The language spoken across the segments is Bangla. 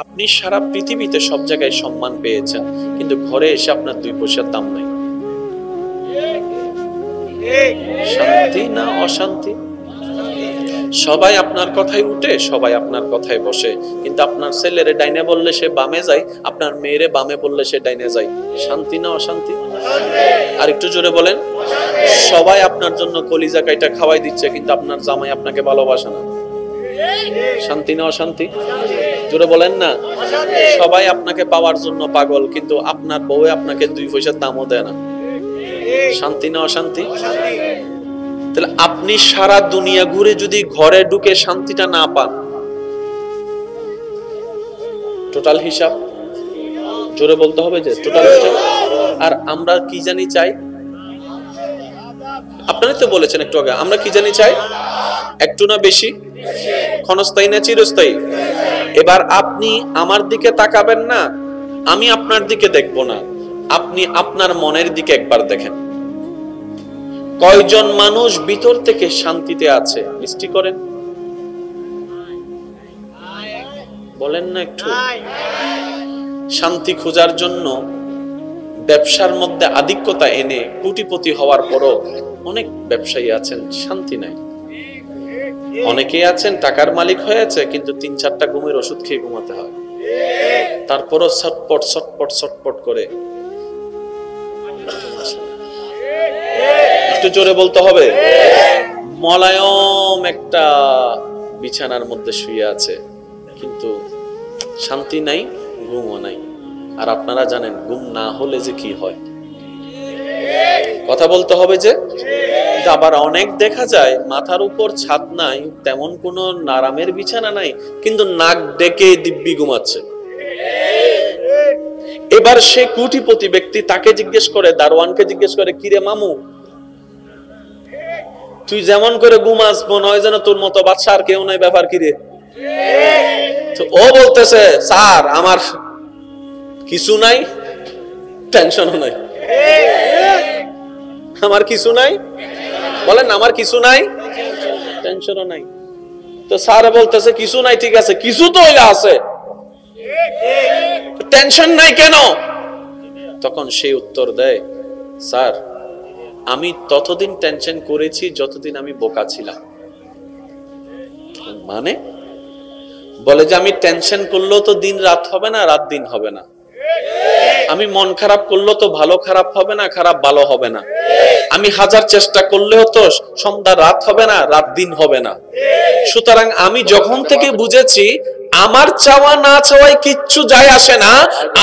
আপনি সারা পৃথিবীতে সব জায়গায় সম্মান পেয়েছেন, কিন্তু ঘরে এসে আপনার 2 পয়সার দাম নাই। শান্তি না অশান্তি? সবাই আপনার কথাই উঠে, সবাই আপনার কথাই বসে, কিন্তু আপনার ছেলেরে ডাইনে বললে সে বামে যায়, আপনার মেয়েরে বামে বললে সে ডাইনে যায়। শান্তি না অশান্তি? আর একটু জোরে বলেন। সবাই আপনার জন্য কলিজা কাইটা খাওয়াই দিচ্ছে, কিন্তু আপনার জামাই আপনাকে ভালোবাসে না। শান্তি না অশান্তি? জোরে বলেন না। সবাই আপনাকে পাওয়ার জন্য পাগল, কিন্তু আপনার বউ আপনাকে 2 পয়সার দামও দেয় না। শান্তি না অশান্তি? তাহলে আপনি সারা দুনিয়া ঘুরে যদি ঘরে ঢুকে শান্তিটা না পান, টোটাল হিসাব জোরে বলতে হবে যে টোটাল হিসাব। আর আমরা কি জানি চাই? আপনারা তো বলেছেন একটু আগে, আমরা কি জানি চাই? একটু না বেশি? ক্ষণস্থায়ী না চিরস্থায়ী? এবার আপনি আমার দিকে তাকাবেন না, আমি আপনার দিকে দেখব না, আপনি আপনার মনের দিকে একবার দেখেন। কয়জন মানুষ ভিতর থেকে শান্তিতে আছে? মিষ্টি করেন, বলেন না একটু। শান্তি খোঁজার জন্য ব্যবসার মধ্যে আধিক্যতা এনে কোটিপতি হওয়ার পরও অনেক ব্যবসায়ী আছেন শান্তি নাই। অনেকেই আছেন টাকার মালিক হয়েছে, কিন্তু 3-4টা ঘুমের ওষুধ খেয়ে ঘুমাতে হয়, তারপরও ছটপট ছটপট ছটপট করে। একটু জোরে বলতে হবে। মলায়ম একটা বিছানার মধ্যে শুয়ে আছে, কিন্তু শান্তি নাই, ঘুমও নাই। আর আপনারা জানেন ঘুম না হলে যে কি হয়, কথা বলতে হবে যে। আবার অনেক দেখা যায় মাথার উপর ছাদ নাই, তেমন কোনো আরামের বিছানা নাই, কিন্তু নাক ডেকে দিব্যি ঘুমাচ্ছে। এবার সে কোটিপতি ব্যক্তি, তাকে জিজ্ঞেস করে, দারোয়ানকে জিজ্ঞেস করে, কিরে মামু, তুই যেমন করে ঘুমাস মনে হয় যেন তোর মতো বাদশা আর কেউ নাই, ব্যাপার কিরে? ও বলতেছে, স্যার আমার কিছু নাই, টেনশনও নাই। আমার কিছু নাই, বলেন আমার কিছু নাই, টেনশনও নাই। তো স্যার বলতেছে কিছু নাই, ঠিক আছে, কিছু তো আছে, টেনশন নাই কেন? তখন সে উত্তর দেয়, স্যার আমি ততদিন টেনশন করেছি যতদিন আমি বোকা ছিলাম। মানে বলে যে আমি টেনশন করলেও তো দিন রাত হবে না, রাত দিন হবে না। আমি মন খারাপ করলেও তো ভালো খারাপ হবে না, খারাপ ভালো হবে না। আমি হাজার চেষ্টা করলেও তো সন্ধ্যা রাত হবে না, রাত দিন হবে না। সুতরাং আমি যখন থেকে বুঝেছি আমার চাওয়া না চাওয়ায় কিচ্ছু যায় আসে না,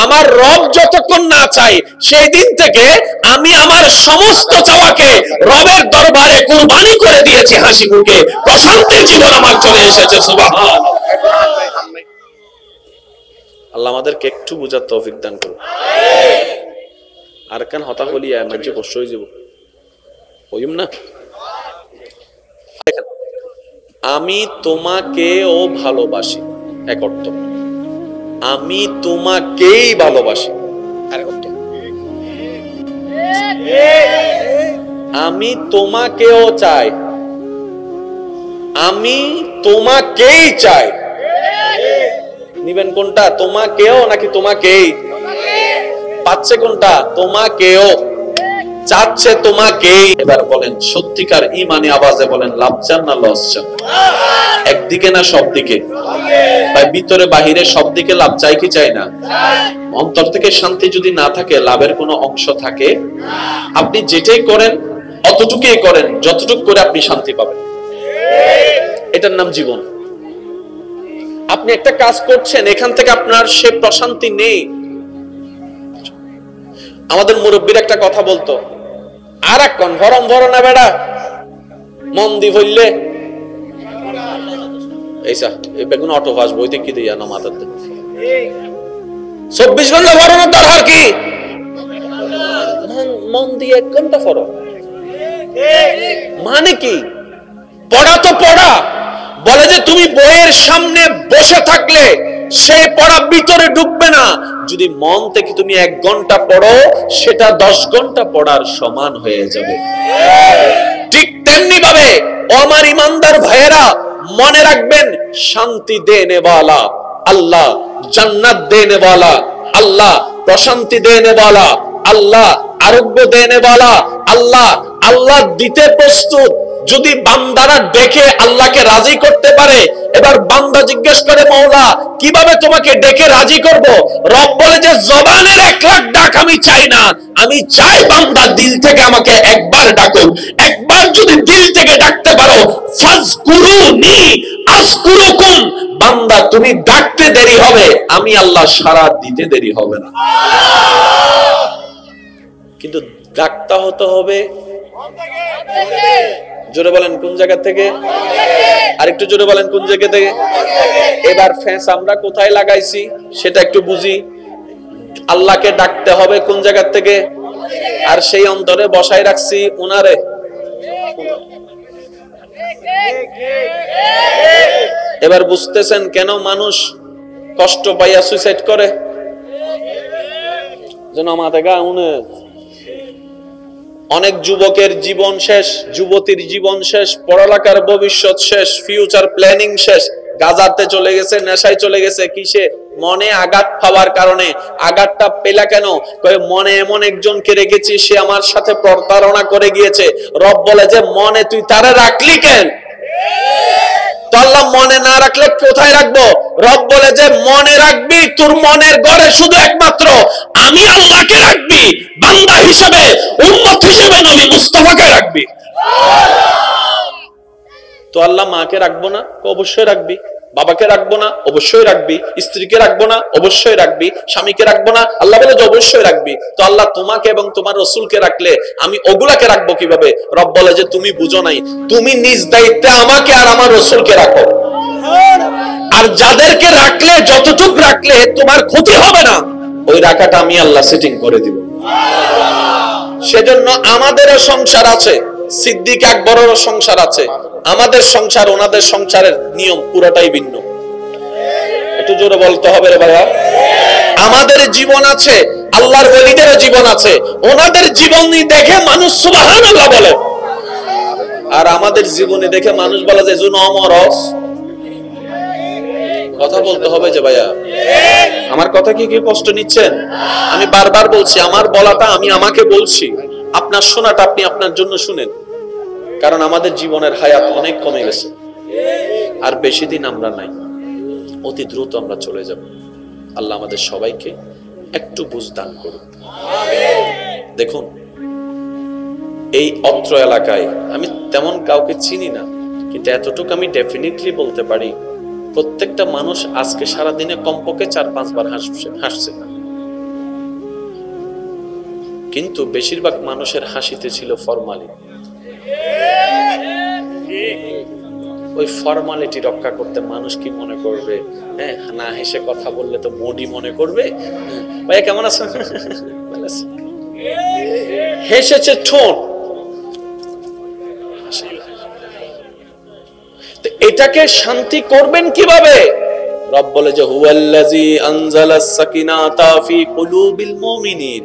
আমার রব যতক্ষণ না চাই, সেই দিন থেকে আমি আমার সমস্ত চাওয়াকে রবের দরবারে কুরবানি করে দিয়েছি হাসি মুখে। প্রশান্তির জীবন আমার চলে এসেছে। সুবহানাল্লাহ। আল্লাহ আমাদেরকে একটু বুঝার তৌফিক দান করুন। আর কেন হতা হলি মানুষে কষ্ট হয়ে যাব ওইম না। আমি তোমাকেও ভালোবাসি, এক অর্থ। আমি তোমাকেই ভালোবাসি, আরেক অর্থ। আমি তোমাকেও চাই, আমি তোমাকেই চাই। নিবেন কোনটা? তোমাকেও নাকি তোমাকেই? পাচ্ছে কোনটা? তোমাকেও। চাচ্ছে তোমাকেই। এবার বলেন সত্যিকার ঈমানি আওয়াজে বলেন, লাভ চান না লস চান? একদিকে না সব দিকে? ভাই ভিতরে বাহিরে সব দিকে লাভ চাই কি চাই না? অন্তর থেকে শান্তি যদি না থাকে, লাভের কোনো অংশ থাকে? আপনি যেটাই করেন অতটুকুই করেন যতটুকু করে আপনি শান্তি পাবেন। এটার নাম জীবন। আপনি একটা কাজ করছেন, এখান থেকে আপনার সে প্রশান্তি নেই। আমাদের মুরব্বীর একটা কথা বলতো, আর এক কোন ভরম ভর না বেড়া মন দি হইলে এইসা এই বেগুন অটো ফাস বইতে কি দিয়া না মাথাতে 24 ঘন্টা ভরনের দরকার কি? মন দিয়ে 1 ঘন্টা ফরো। মানে কি? পড়া তো পড়া। বলে যে তুমি বইয়ের সামনে বসে থাকলে সেই পড়া ভিতরে ঢুকবে না, যদি মন থেকে তুমি 1 ঘন্টা পড়ো, সেটা 10 ঘন্টা পড়ার সমান হয়ে যাবে। ঠিক তেমনি ভাবে আমার ইমানদার ভাইয়েরা মনে রাখবেন, শান্তি দেনে ওয়ালা আল্লাহ जन्नत देने वाला, अल्लाह प्रशांति देने वाला, अल्लाह आरोग्य देने वाला, अल्लाह अल्लाह दीते प्रस्तुत। যদি বান্দারা ডেকে আল্লাহকে রাজি করতে পারে, এবার বান্দা জিজ্ঞেস করে মওলা কিভাবে তোমাকে ডেকে রাজি করব? রব বলে যে জবানের 1 লাখ ডাক আমি চাই না, আমি চাই বান্দা দিল থেকে আমাকে একবার ডাকো। একবার যদি দিল থেকে ডাকতে পারো, ফাজকুরুনি আযকুরুকুম, বান্দা তুমি ডাকতে দেরি হবে, আমি আল্লাহ সাড়া দিতে দেরি হবে না। কিন্তু ডাকতে হতে হবে জোরে বলেন কোন জায়গা থেকে? আরেকটু জোরে বলেন কোন জায়গা থেকে? এবার ফেস আমরা কোথায় লাগাইছি সেটা একটু বুঝি। আল্লাহকে ডাকতে হবে কোন জায়গা থেকে? আর সেই অন্তরে বসায় রাখছি উনারে। এবার বুঝতেছেন কেন মানুষ কষ্ট পাইয়া সুইসাইড করে? যেন আমাদের গা উনি অনেক যুবকের জীবন শেষ, যুবতীর জীবন শেষ, পড়ালেখার ভবিষ্যৎ শেষ, ফিউচার প্ল্যানিং শেষ, গাজাতে চলে গেছে, নেশায় চলে গেছে। কিসে? মনে আঘাত পাওয়ার কারণে। আঘাতটা পেলা কেন? মনে এমন একজনকে রেখেছি, সে আমার সাথে প্রতারণা করে গিয়েছে। রব বলে যে মনে তুই তারে রাখলি কেন? তো আল্লাহ মনে না রাখলে কোথায় রাখবো? রব বলে যে মনে রাখবি তোর মনের ঘরে শুধু একমাত্র আমি আল্লাহকে রাখবি, বান্দা হিসেবে, উম্মত হিসেবে নবী মুস্তাফাকে রাখবি। তো আল্লাহ মাকে রাখবো না? অবশ্যই রাখবি। বাবাকে রাখবো না? অবশ্যই রাখবি। স্ত্রীকে রাখবো না? অবশ্যই রাখবি। স্বামীকে রাখবো না? আল্লাহ বলে যে অবশ্যই রাখবি। তো আল্লাহ তোমাকে এবং তোমার রাসূলকে রাখলে আমি ওগুলাকে রাখবো কিভাবে? রব বলে যে তুমি বুঝো নাই, তুমি নিজ দায়িত্বে আমাকে আর আমার রাসূলকে রাখো। আর যাদেরকে রাখলে, যতটুক রাখলে তোমার ক্ষতি হবে না, ওই রাখাটা আমি আল্লাহ সেটিং করে দিব। সেজন্য আমাদেরও সংসার আছে, সিদ্দিক আকবরেরও সংসার আছে। আমাদের সংসার ওনাদের সংসারের নিয়ম পুরোটাই ভিন্ন। একটু জোরে বলতে হবে রে ভাইয়া। আমাদের জীবন আছে, আল্লাহর ওলিদেরও জীবন আছে। ওনাদের জীবনী দেখে মানুষ সুবহানাল্লাহ বলে, আর আমাদের জীবনী দেখে মানুষ বলে যে জুন অমরস। কথা বলতে হবে যে ভাইয়া। আমার কথা কি কষ্ট নিচ্ছেন? আমি বারবার বলছি, আমার বলাটা আমি আমাকে বলছি, আপনার শোনাটা আপনি আপনার জন্য শুনেন। কারণ আমাদের জীবনের হায়াত অনেক কমে গেছে, আর বেশি দিন আমরা নাই, অতি দ্রুত আমরা চলে যাব। আল্লাহ আমাদের সবাইকে একটু বুঝ দান করুন। দেখুন, এই অত্র এলাকায় আমি তেমন কাউকে চিনি না, কিন্তু এতটুকু আমি ডেফিনেটলি বলতে পারি, প্রত্যেকটা মানুষ আজকে সারাদিনে কমপক্ষে 4-5 বার হাসছে। কিন্তু বেশিরভাগ মানুষের হাসিতে ছিল ফরমালিটি। ওই ফরমালিটি রক্ষা করতে মানুষ কি মনে করবে? হ্যাঁ, না হেসে কথা বললে তো মোডি মনে করবে। ভাইয়া কেমন আছেন? হেসেছে ঠোঁট, এটাকে শান্তি করবেন কিভাবে? রব বলে যে হুয়াল্লাযী আনজালাস সাকিনাতা ফি কুলুবিল মুমিনিন,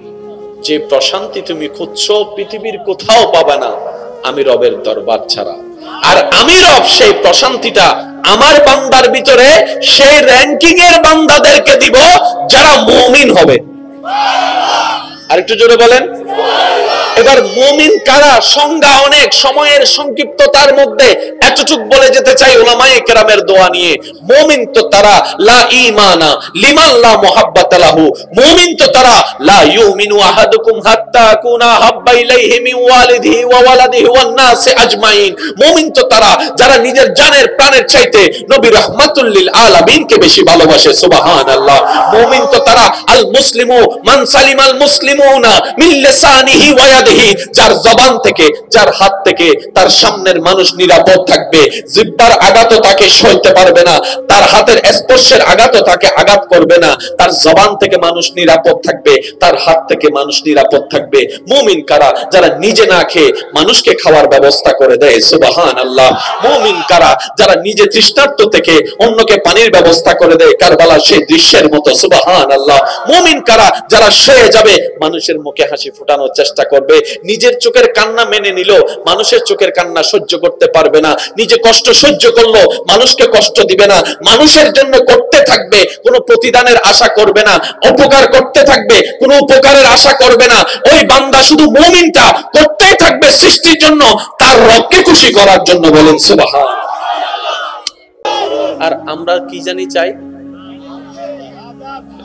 যে প্রশান্তি তুমি খুঁজছো পৃথিবীর কোথাও পাবে না আমি রবের দরবার ছাড়া। আর আমি রব সেই প্রশান্তিটা আমার বান্দার ভিতরে সেই র‍্যাঙ্কিং এর বান্দাদেরকে দিব যারা মুমিন হবে। আরেকটু জোরে বলেন। এবার মুমিন কারা? সংজ্ঞা অনেক, সময়ের সংক্ষিপ্ততার মধ্যে এতটুক বলে যেতে চাই উলামায়ে কেরামের দোয়া নিয়ে। মুমিন তো তারা লা ঈমানা লিমান লা মুহাব্বাতা লাহু, মুমিন তো তারা লা ইউমিনু আহাদুকুম হাত্তা আকুনা হাব্বা ইলাইহি মিন ওয়ালিদিহি ওয়া ওয়ালাদিহি ওয়ান নাসি আজমাইন। মুমিন তো তারা যারা নিজের জানের প্রাণের চাইতে নবী রাহমাতুল লিল আলামিনকে বেশি ভালোবাসে। সুবহানাল্লাহ। মুমিন তো তারা আল মুসলিমু মান সালিমাল মুসলিমুনা মিন লিসানিহি ওয়া ইয়াদিহি, যার জবান থেকে, যার হাত থেকে তার সামনের মানুষ নিরাপদ থাকবে। জিহ্বার আঘাতও তাকে সইতে পারবে না, তার হাতের স্পর্শের আঘাতও তাকে আঘাত করবে না। তার জবান থেকে মানুষ নিরাপদ থাকবে, তার হাত থেকে মানুষ নিরাপদ থাকবে। মুমিন কারা? যারা নিজে না খেয়ে মানুষকে খাওয়ার ব্যবস্থা করে দেয়। সুবহানাল্লাহ। মুমিন কারা? যারা নিজে তৃষ্ণার্ত থেকে অন্যকে পানির ব্যবস্থা করে দেয়, কারবালার সেই দৃশ্যের মতো। সুবহানাল্লাহ। মুমিন কারা? যারা সয়ে যাবে মানুষের মুখে হাসি ফোটানোর চেষ্টা করবে। থাকবে। নিজের চোখের কান্না মেনে নিল, মানুষের চোখের কান্না সহ্য করতে পারবে না। নিজে কষ্ট সহ্য করলো, মানুষকে কষ্ট দিবে না। মানুষের জন্য করতে থাকবে, কোনো প্রতিদানের আশা করবে না। উপকার করতে থাকবে, কোনো উপকারের আশা করবে না। ওই বান্দা শুধু মুমিনটা করতেই থাকবে সৃষ্টির জন্য, তার রবকে খুশি করার জন্য। বলেন সুবহানাল্লাহ। আর আমরা কি জানি চাই?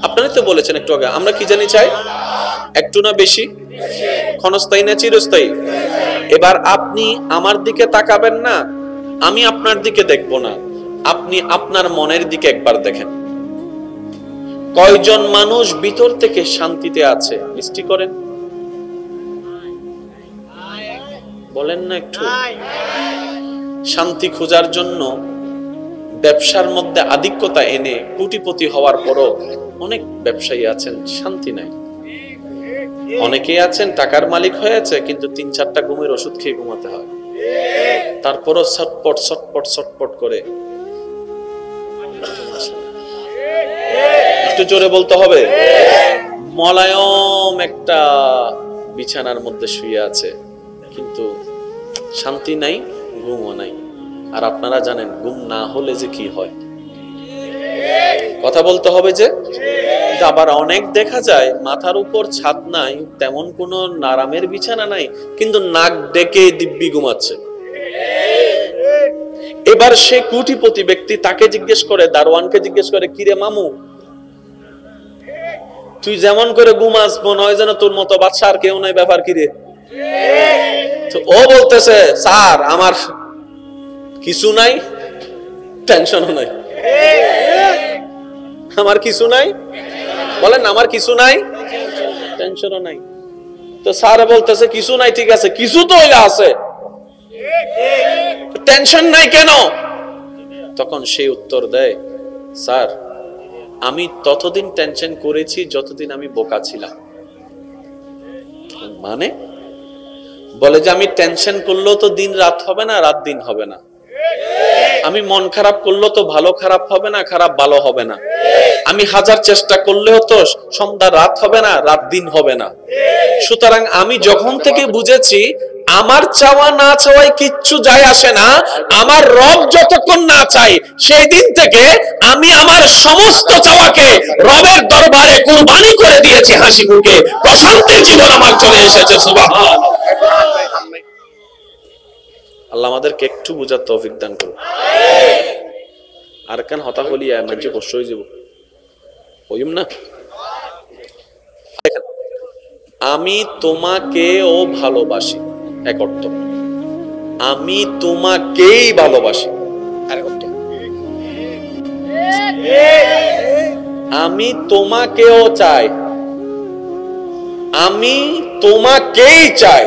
আপনারা তো বলেছেন একটু আগে, আমরা কি জানি চাই? একটু না বেশি? ক্ষণস্থায়ী না চিরস্থায়ী? এবার আপনি আমার দিকে তাকাবেন না, আমি আপনার দিকে দেখব না, আপনি আপনার মনের দিকে একবার দেখেন। কয়জন মানুষ ভিতর থেকে শান্তিতে আছে? মিষ্টি করেন, বলেন না একটু। শান্তি খোঁজার জন্য ব্যবসার মধ্যে আধিক্যতা এনে কোটিপতি হওয়ার পরও অনেক ব্যবসায়ী আছেন শান্তি নাই। অনেকেই আছেন টাকার মালিক হয়েছে, কিন্তু ৩-৪টা ঘুমের ওষুধ খেয়ে ঘুমাতে হয়, তারপরও ছটপট ছটপট ছটপট করে। একটু জোরে বলতে হবে। মলায়ম একটা বিছানার মধ্যে শুয়ে আছে, কিন্তু শান্তি নাই, ঘুমও নাই। আর আপনারা জানেন ঘুম না হলে যে কি হয়, কথা বলতে হবে যে। আবার অনেক দেখা যায় মাথার উপর ছাদ নাই, তেমন কোন আরামের বিছানা নাই, কিন্তু নাক ডেকে দিব্যি ঘুমাচ্ছে। এবার সে কোটিপতি ব্যক্তি, তাকে জিজ্ঞেস করে, দারোয়ানকে জিজ্ঞেস করে, কিরে মামু, তুই যেমন করে ঘুমাস মনে হয় যেন তোর মতো বাদশা আর কেউ নাই, ব্যাপার কিরে? তো ও বলতেছে, স্যার আমার কিছু নাই, টেনশনও নাই। আমার কিছু নাই, বলেন আমার কিছু নাই, টেনশনও নাই। তো স্যার বলতেছে কিছু নাই, ঠিক আছে, কিছু তো আছে, টেনশন নাই কেন? তখন সে উত্তর দেয়, স্যার আমি ততদিন টেনশন করেছি যতদিন আমি বোকা ছিলাম। মানে বলে যে আমি টেনশন করলেও তো দিন রাত হবে না, রাত দিন হবে না। আমি মন খারাপ করলেও তো ভালো খারাপ হবে না, খারাপ ভালো হবে না। আমি হাজার চেষ্টা করলেও তো সন্ধ্যা রাত হবে না, রাত দিন হবে না। সুতরাং আমি যখন থেকে বুঝেছি আমার চাওয়া না চাওয়ায় কিচ্ছু যায় আসে না, আমার রব যতক্ষণ না চাই, সেই দিন থেকে আমি আমার সমস্ত চাওয়াকে রবের দরবারে কুরবানি করে দিয়েছি হাসি মুখে। প্রশান্তির জীবন আমার চলে এসেছে। সুবহানাল্লাহ। আল্লাহ আমাদেরকে একটু বুঝার তৌফিক দান করুন। আর কেন হতা বলি মানুষ কষ্ট হয়ে যাব, ওইম না। আমি তোমাকেও ভালোবাসি, এক অর্থ। আমি তোমাকেই ভালোবাসি, আরেক অর্থ। আমি তোমাকেও চাই, আমি তোমাকেই চাই।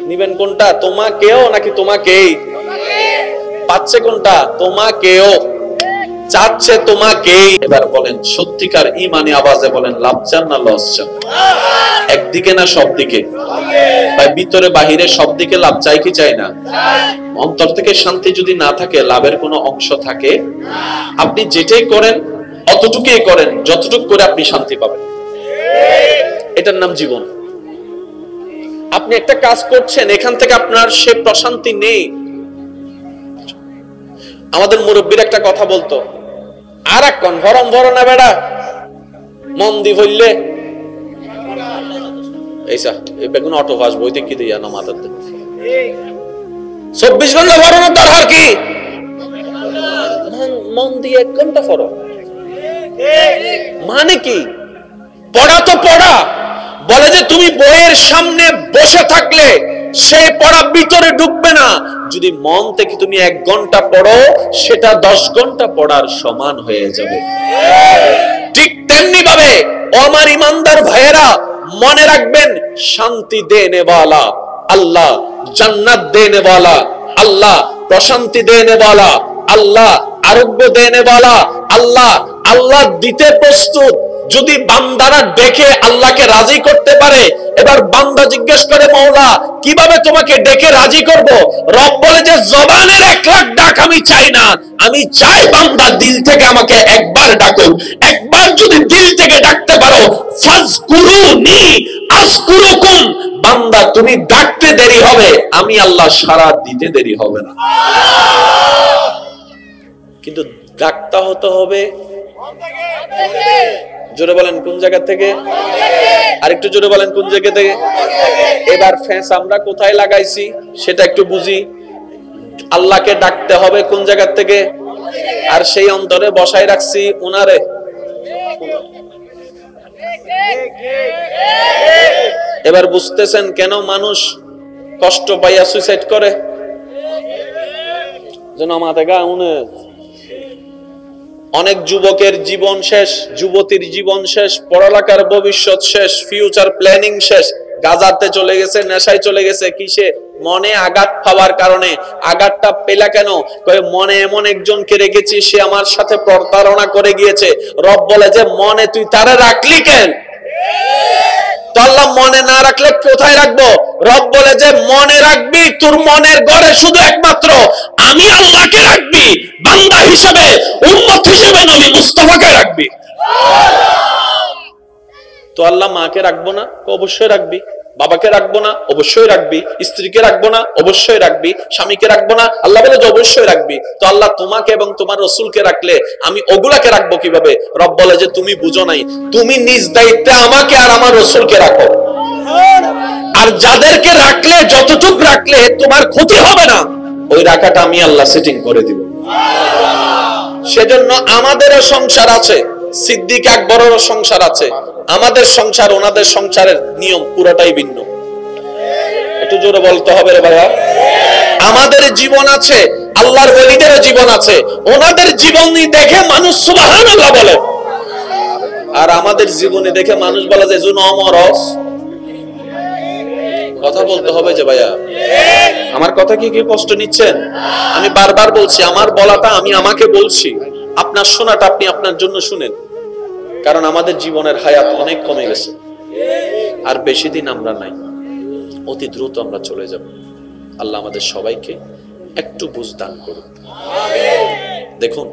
নিবেন কোনটা? তোমাকেও নাকি তোমাকেই? পাচ্ছে কোনটা? তোমাকেও। চাচ্ছে তোমাকেই। এবার বলেন সত্যিকার ইমানি আওয়াজে বলেন, লাভ চান না লস চান? একদিকে না সব দিকে? ভাই ভিতরে বাহিরে সব দিকে লাভ চাই কি চাই না? অন্তর থেকে শান্তি যদি না থাকে, লাভের কোনো অংশ থাকে? আপনি যেটাই করেন অতটুকুই করেন যতটুকু করে আপনি শান্তি পাবেন। এটার নাম জীবন। আপনি একটা কাজ করছেন, এখান থেকে আপনার সে প্রশান্তি নেই। আমাদের মুরব্বীর একটা কথা বলতো, আর এক কোন ভরম ভর না বেড়া মন দি হইলে এইসা এই বেগুন অটো ফাস বইতে কি দিয়া না মাথাতে 24 ঘন্টা ভরানোর দরকার কি? মন দিয়ে 1 ঘন্টা ফরো। মানে কি? পড়া তো পড়া। বলে যে তুমি বইয়ের সামনে বসে থাকলে সেই পড়া ভিতরে ঢুকবে না। যদি মন থেকে তুমি 1 ঘন্টা পড়ো, সেটা 10 ঘন্টা পড়ার সমান হয়ে যাবে। ঠিক তেমনি ভাবে আমার ইমানদার ভাইয়েরা মনে রাখবেন, শান্তি দেনে वाला আল্লাহ, জান্নাত দেনে वाला আল্লাহ, প্রশান্তি দেনে वाला আল্লাহ, আরোগ্য দেনে वाला আল্লাহ। আল্লাহ দিতে প্রস্তুত। যদি বান্দারা ডেকে আল্লাহকে রাজি করতে পারে। এবার বান্দা জিজ্ঞেস করে, মওলা কিভাবে তোমাকে ডেকে রাজি করব? রব বলে যে জবানের 1 লাখ ডাক আমি চাই না, আমি চাই বান্দা দিল থেকে আমাকে একবার ডাকুক। একবার যদি দিল থেকে ডাকতে পারো, ফাজকুরুনি আযকুরুকুম, বান্দা তুমি ডাকতে দেরি হবে, আমি আল্লাহ সাড়া দিতে দেরি হবে না। কিন্তু ডাকতে হতে হবে জোরে বলেন কোন জায়গা থেকে? আরেকটু জোরে বলেন কোন জায়গা থেকে? এবার ফেস আমরা কোথায় লাগাইছি সেটা একটু বুঝি। আল্লাহকে ডাকতে হবে কোন জায়গা থেকে? আর সেই অন্তরে বসায় রাখছি উনারে। এবার বুঝতেছেন কেন মানুষ কষ্ট পাইয়া সুইসাইড করে? যেন আমাদের গা উনি অনেক যুবকের জীবন শেষ, যুবতীর জীবন শেষ, পড়ালেখার ভবিষ্যৎ শেষ, ফিউচার প্ল্যানিং শেষ, গাজাতে চলে গেছে, নেশায় চলে গেছে। কিসে? মনে আঘাত পাওয়ার কারণে। আঘাতটা পেলা কেন? কয়ে মনে এমন একজনকে রেখেছি, সে আমার সাথে প্রতারণা করে গিয়েছে। রব বলে যে মনে তুই তারে রাখলি কেন? তো আল্লাহ মনে না রাখলে কোথায় রাখবো? রব বলে যে মনে রাখবি, তোর মনের ঘরে শুধু একমাত্র আমি আল্লাহকে রাখবি, বান্দা হিসেবে, উম্মত হিসেবে নবী মুস্তাফাকে রাখবি। তো আল্লাহ মাকে রাখবো না? অবশ্যই রাখবি। বাবাকে রাখবো না? অবশ্যই রাখবি। স্ত্রীকে রাখবো না? অবশ্যই রাখবি। স্বামীকে রাখবো না? আল্লাহ বলে যে অবশ্যই রাখবি। তো আল্লাহ তোমাকে এবং তোমার রাসূলকে রাখলে আমি ওগুলাকে রাখবো কিভাবে? রব বলে যে তুমি বুঝো নাই, তুমি নিজ দায়িত্বে আমাকে আর আমার রাসূলকে রাখো। আর যাদেরকে রাখলে, যতটুকু রাখলে তোমার ক্ষতি হবে না, ওই রাখাটা আমি আল্লাহ সেটিং করে দিব। সেজন্য আমাদেরও সংসার আছে, সিদ্দিক আকবরেরও সংসার আছে। আমাদের সংসার ওনাদের সংসারের নিয়ম পুরোটাই ভিন্ন। একটু জোরে বলতে হবে রে ভাইয়া। আমাদের জীবন আছে, আল্লাহর ওলিদেরও জীবন আছে। ওনাদের জীবনী দেখে মানুষ সুবহানাল্লাহ বলে, আর আমাদের জীবনী দেখে মানুষ বলে যে জুন অমরস। কথা বলতে হবে যে ভাইয়া। আমার কথা কি কষ্ট নিচ্ছেন? আমি বারবার বলছি, আমার বলাটা আমি আমাকে বলছি, আপনার শোনাটা আপনি আপনার জন্য শুনেন। কারণ আমাদের জীবনের হায়াত অনেক কমে গেছে, আর বেশি দিন আমরা নাই, অতি দ্রুত আমরা চলে যাব। আল্লাহ আমাদের সবাইকে একটু বুঝ দান করুন। দেখুন,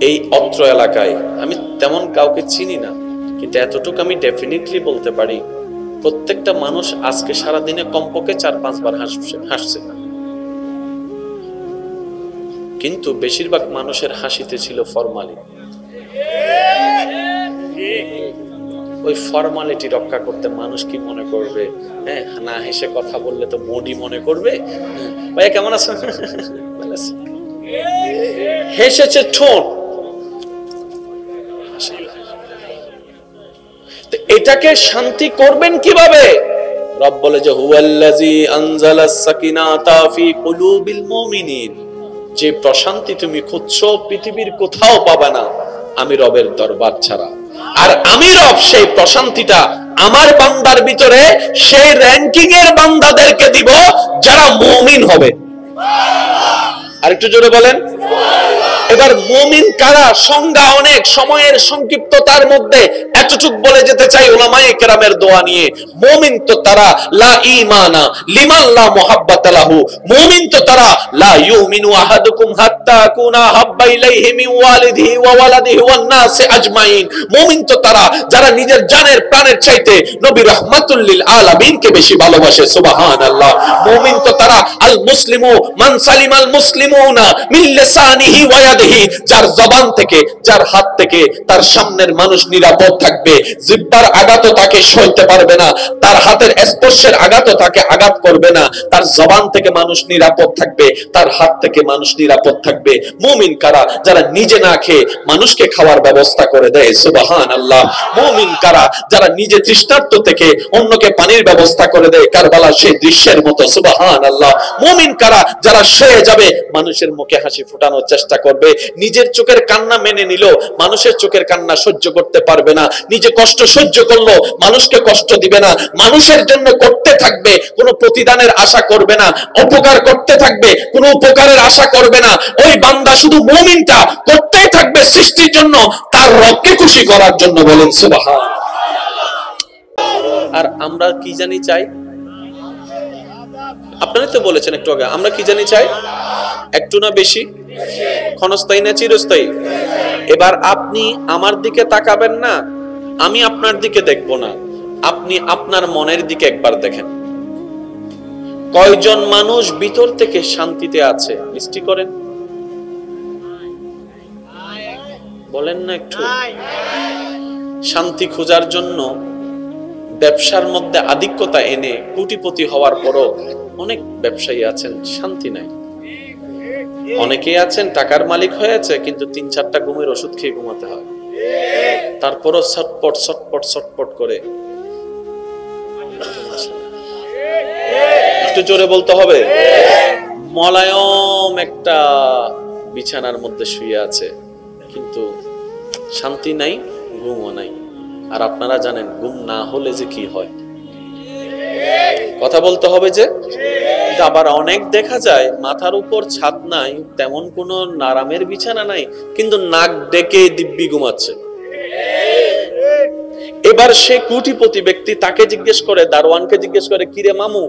এই অত্র এলাকায় আমি তেমন কাউকে চিনি না, কিন্তু এতটুকু আমি ডেফিনেটলি বলতে পারি, প্রত্যেকটা মানুষ আজকে সারা দিনে কমপক্ষে 4-5 বার হাসছে। কিন্তু বেশিরভাগ মানুষের হাসিতে ছিল ফরমালিটি। ওই ফরমালিটি রক্ষা করতে মানুষ কি মনে করবে? হ্যাঁ, না হেসে কথা বললে তো মোডি মনে করবে। ভাইয়া কেমন আছেন? হেসেছে ঠোঁট, এটাকে শান্তি করবেন কিভাবে? রব বলে যে হুয়াল্লাযী আনজালাস সাকিনাতা ফি কুলুবিল মুমিনিন, যে প্রশান্তি তুমি খুঁজছো পৃথিবীর কোথাও পাবে না আমি রবের দরবার ছাড়া। আর আমি রব সেই প্রশান্তিটা আমার বান্দার ভিতরে সেই র‍্যাঙ্কিং এর বান্দাদেরকে দিব যারা মুমিন হবে। আরেকটু জোরে বলেন। এবার মুমিন কারা? সংজ্ঞা অনেক, সময়ের সংক্ষিপ্ততার মধ্যে এতটুক বলে যেতে চাই উলামায়ে কেরামের দোয়া নিয়ে। মুমিন তো তারা লা ঈমানা লিমান লা মুহাব্বাতা লাহু, মুমিন তো তারা লা ইউমিনু আহাদুকুম হাত্তা কুনা হাব্বা ইলাইহি মিন ওয়ালিদিহি ওয়া ওয়ালাদিহি ওয়ান নাসি আজমাইন। মুমিন তো তারা যারা নিজের জানের প্রাণের চাইতে নবী রাহমাতুল লিল আলামিনকে বেশি ভালোবাসে। সুবহানাল্লাহ। মুমিন তো তারা আল মুসলিমু মান সালিমাল মুসলিমুনা মিন লিসানিহি ওয়া ইয়াদিহি, যার জবান থেকে, যার হাত থেকে তার সামনের মানুষ নিরাপদ থাকবে। জিহ্বার আঘাতও তাকে সইতে পারবে না, তার হাতের স্পর্শের আঘাতও তাকে আঘাত করবে না। তার জবান থেকে মানুষ নিরাপদ থাকবে, তার হাত থেকে মানুষ নিরাপদ থাকবে। মুমিন কারা? যারা নিজে না খেয়ে মানুষকে খাওয়ার ব্যবস্থা করে দেয়। সুবহানাল্লাহ। মুমিন কারা? যারা নিজে তৃষ্ণার্ত থেকে অন্যকে পানির ব্যবস্থা করে দেয়, কারবালার সেই দৃশ্যের মতো। সুবহানাল্লাহ। মুমিন কারা? যারা সয়ে যাবে মানুষের মুখে হাসি ফোটানোর চেষ্টা করবে। নিজের চোখের কান্না মেনে নিল, মানুষের চোখের কান্না সহ্য করতে পারবে না। নিজে কষ্ট সহ্য করলো, মানুষকে কষ্ট দিবে না। মানুষের জন্য করতে থাকবে, কোনো প্রতিদানের আশা করবে না। উপকার করতে থাকবে, কোনো উপকারের আশা করবে না। ওই বান্দা শুধু মুমিনটা করতেই থাকবে সৃষ্টির জন্য, তার রবকে খুশি করার জন্য। বলেন সুবহান। আর আমরা কি জানি চাই? আপনারাই তো বলেছেন একটু আগে, আমরা কি জানি চাই? একটু না বেশি? ক্ষণস্থায়ী না চিরস্থায়ী? এবার আপনি আমার দিকে তাকাবেন না, আমি আপনার দিকে দেখবো না। আপনি আপনার মনের দিকে একবার দেখেন, কয়জন মানুষ ভিতর থেকে শান্তিতে আছে? মিষ্টি করেন, বলেন না একটু। শান্তি খোঁজার জন্য ব্যবসার মধ্যে আধিক্যতা এনে কোটিপতি হওয়ার পরও অনেক ব্যবসায়ী আছেন শান্তি নাই। অনেকেই আছেন টাকার মালিক হয়েছে কিন্তু 3-4টা ঘুমের ওষুধ খেয়ে ঘুমাতে হয়, তারপরও ছটপট ছটপট ছটপট করে। একটু জোরে বলতে হবে। মলায়ম একটা বিছানার মধ্যে শুয়ে আছে কিন্তু শান্তি নাই, ঘুমও নাই। আর আপনারা জানেন ঘুম না হলে যে কি হয়, কথা বলতে হবে যে। আবার অনেক দেখা যায় মাথার উপর ছাদ নাই, তেমন কোনো আরামের বিছানা নাই, কিন্তু নাক ডেকে দিব্যি ঘুমাচ্ছে। এবার সে কোটিপতি ব্যক্তি, তাকে জিজ্ঞেস করে, দারোয়ানকে জিজ্ঞেস করে, কিরে মামু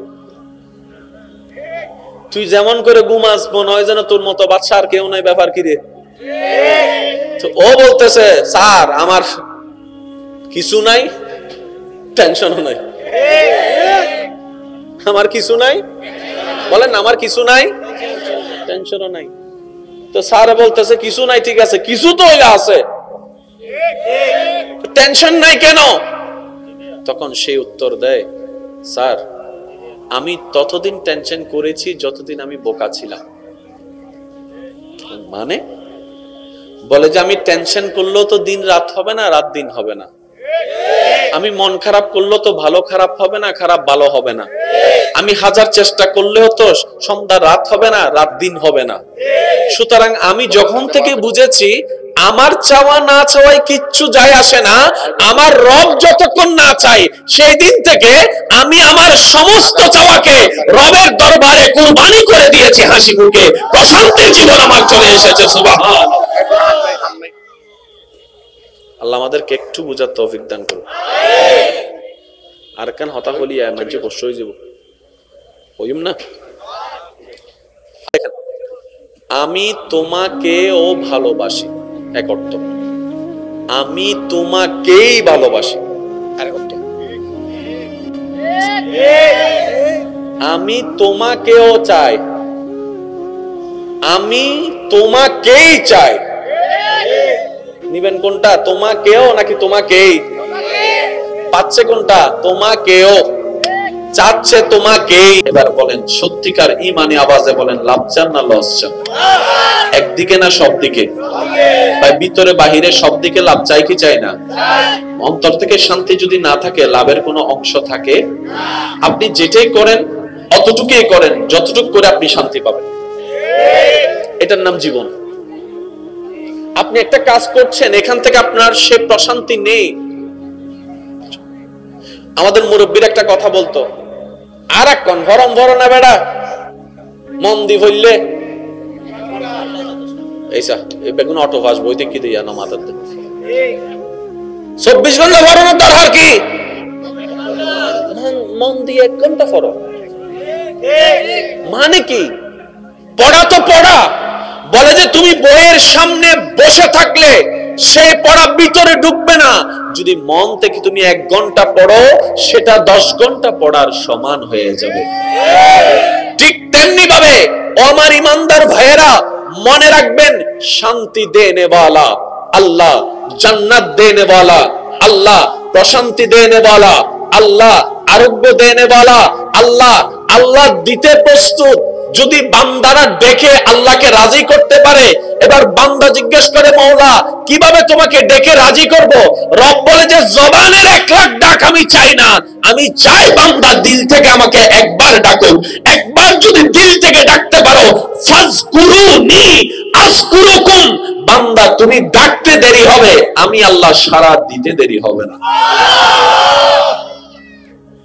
তুই যেমন করে ঘুমাস মনে হয় যেন তোর মতো বাদশা আর কেউ নাই, ব্যাপার কিরে? তো ও বলতেছে, স্যার আমার কিছু নাই, টেনশনও নাই। আমার কিছু নাই, বলেন আমার কিছু নাই, টেনশনও নাই। তো স্যার বলতেছে কিছু নাই, ঠিক আছে, কিছু তো আছে, টেনশন নাই কেন? তখন সে উত্তর দেয়, স্যার আমি ততদিন টেনশন করেছি যতদিন আমি বোকা ছিলাম। মানে বলে যে আমি টেনশন করলেও তো দিন রাত হবে না, রাত দিন হবে না। আমি মন খারাপ করলেও তো ভালো খারাপ হবে না, খারাপ ভালো হবে না। আমি হাজার চেষ্টা করলেও তো সন্ধ্যা রাত হবে না, রাত দিন হবে না। সুতরাং আমি যখন থেকে বুঝেছি আমার চাওয়া না চাওয়ায় কিচ্ছু যায় আসে না, আমার রব যতক্ষণ না চাই, সেই দিন থেকে আমি আমার সমস্ত চাওয়াকে রবের দরবারে কুরবানি করে দিয়েছি হাসি মুখে। প্রশান্তির জীবন আমার চলে এসেছে। সুবহানাল্লাহ। আল্লাহ আমাদেরকে একটু বুঝার তৌফিক দান করুন। আর কেন হতা হলি মানুষ কষ্ট হয়ে যাব, হইম না। আমি তোমাকেও ভালোবাসি, এক অর্থ, আমি তোমাকেই ভালোবাসি। আমি তোমাকেও চাই, আমি তোমাকেই চাই। নিবেন কোনটা, তোমাকেও নাকি তোমাকেই? পাচ্ছে কোনটা? তোমাকেও, চাচ্ছে তোমাকেই। এবার বলেন সত্যিকার ইমানি আওয়াজে বলেন, লাভ চান না লস চান? একদিকে না সব দিকে? ভাই ভিতরে বাহিরে সব দিকে লাভ চাই কি চাই না? অন্তর থেকে শান্তি যদি না থাকে, লাভের কোনো অংশ থাকে? আপনি যেটাই করেন অতটুকুই করেন যতটুকু করে আপনি শান্তি পাবেন। এটার নাম জীবন। আপনি একটা কাজ করছেন, এখান থেকে আপনার সে প্রশান্তি নেই। আমাদের মুরব্বীর একটা কথা বলতো, আর এক কোন ভরম ভর না বেড়া মন দি হইলে এইসা এই বেগুন অটো ফাস বইতে কি দিয়া না মাথার 24 ঘন্টা ভরানোর দরকার কি? মন দিয়ে 1 ঘন্টা ফরো। মানে কি? পড়া তো পড়া। বলে যে তুমি বইয়ের সামনে বসে থাকলে সে পড়া ভিতরে ঢুকবে না। যদি মন থেকে তুমি 1 ঘন্টা পড়ো, সেটা 10 ঘন্টা পড়ার সমান হয়ে যাবে। ঠিক তেমনি ভাবে আমার ইমানদার ভাইয়েরা মনে রাখবেন, শান্তি দেনে वाला আল্লাহ, জান্নাত দেনে वाला আল্লাহ, প্রশান্তি দেনে वाला আল্লাহ, আরোগ্য দেনে वाला আল্লাহ। আল্লাহ দিতে প্রস্তুত। যদি বান্দারা ডেকে আল্লাহকে রাজি করতে পারে, এবার বান্দা জিজ্ঞেস করে, মওলা কিভাবে তোমাকে ডেকে রাজি করব? রব বলে যে জবানের 1 লাখ ডাক আমি চাই না, আমি চাই বান্দা দিল থেকে আমাকে একবার ডাকুক। একবার যদি দিল থেকে ডাকতে পারো, ফাজকুরুনি আযকুরুকুম, বান্দা তুমি ডাকতে দেরি হবে, আমি আল্লাহ সাড়া দিতে দেরি হবে না।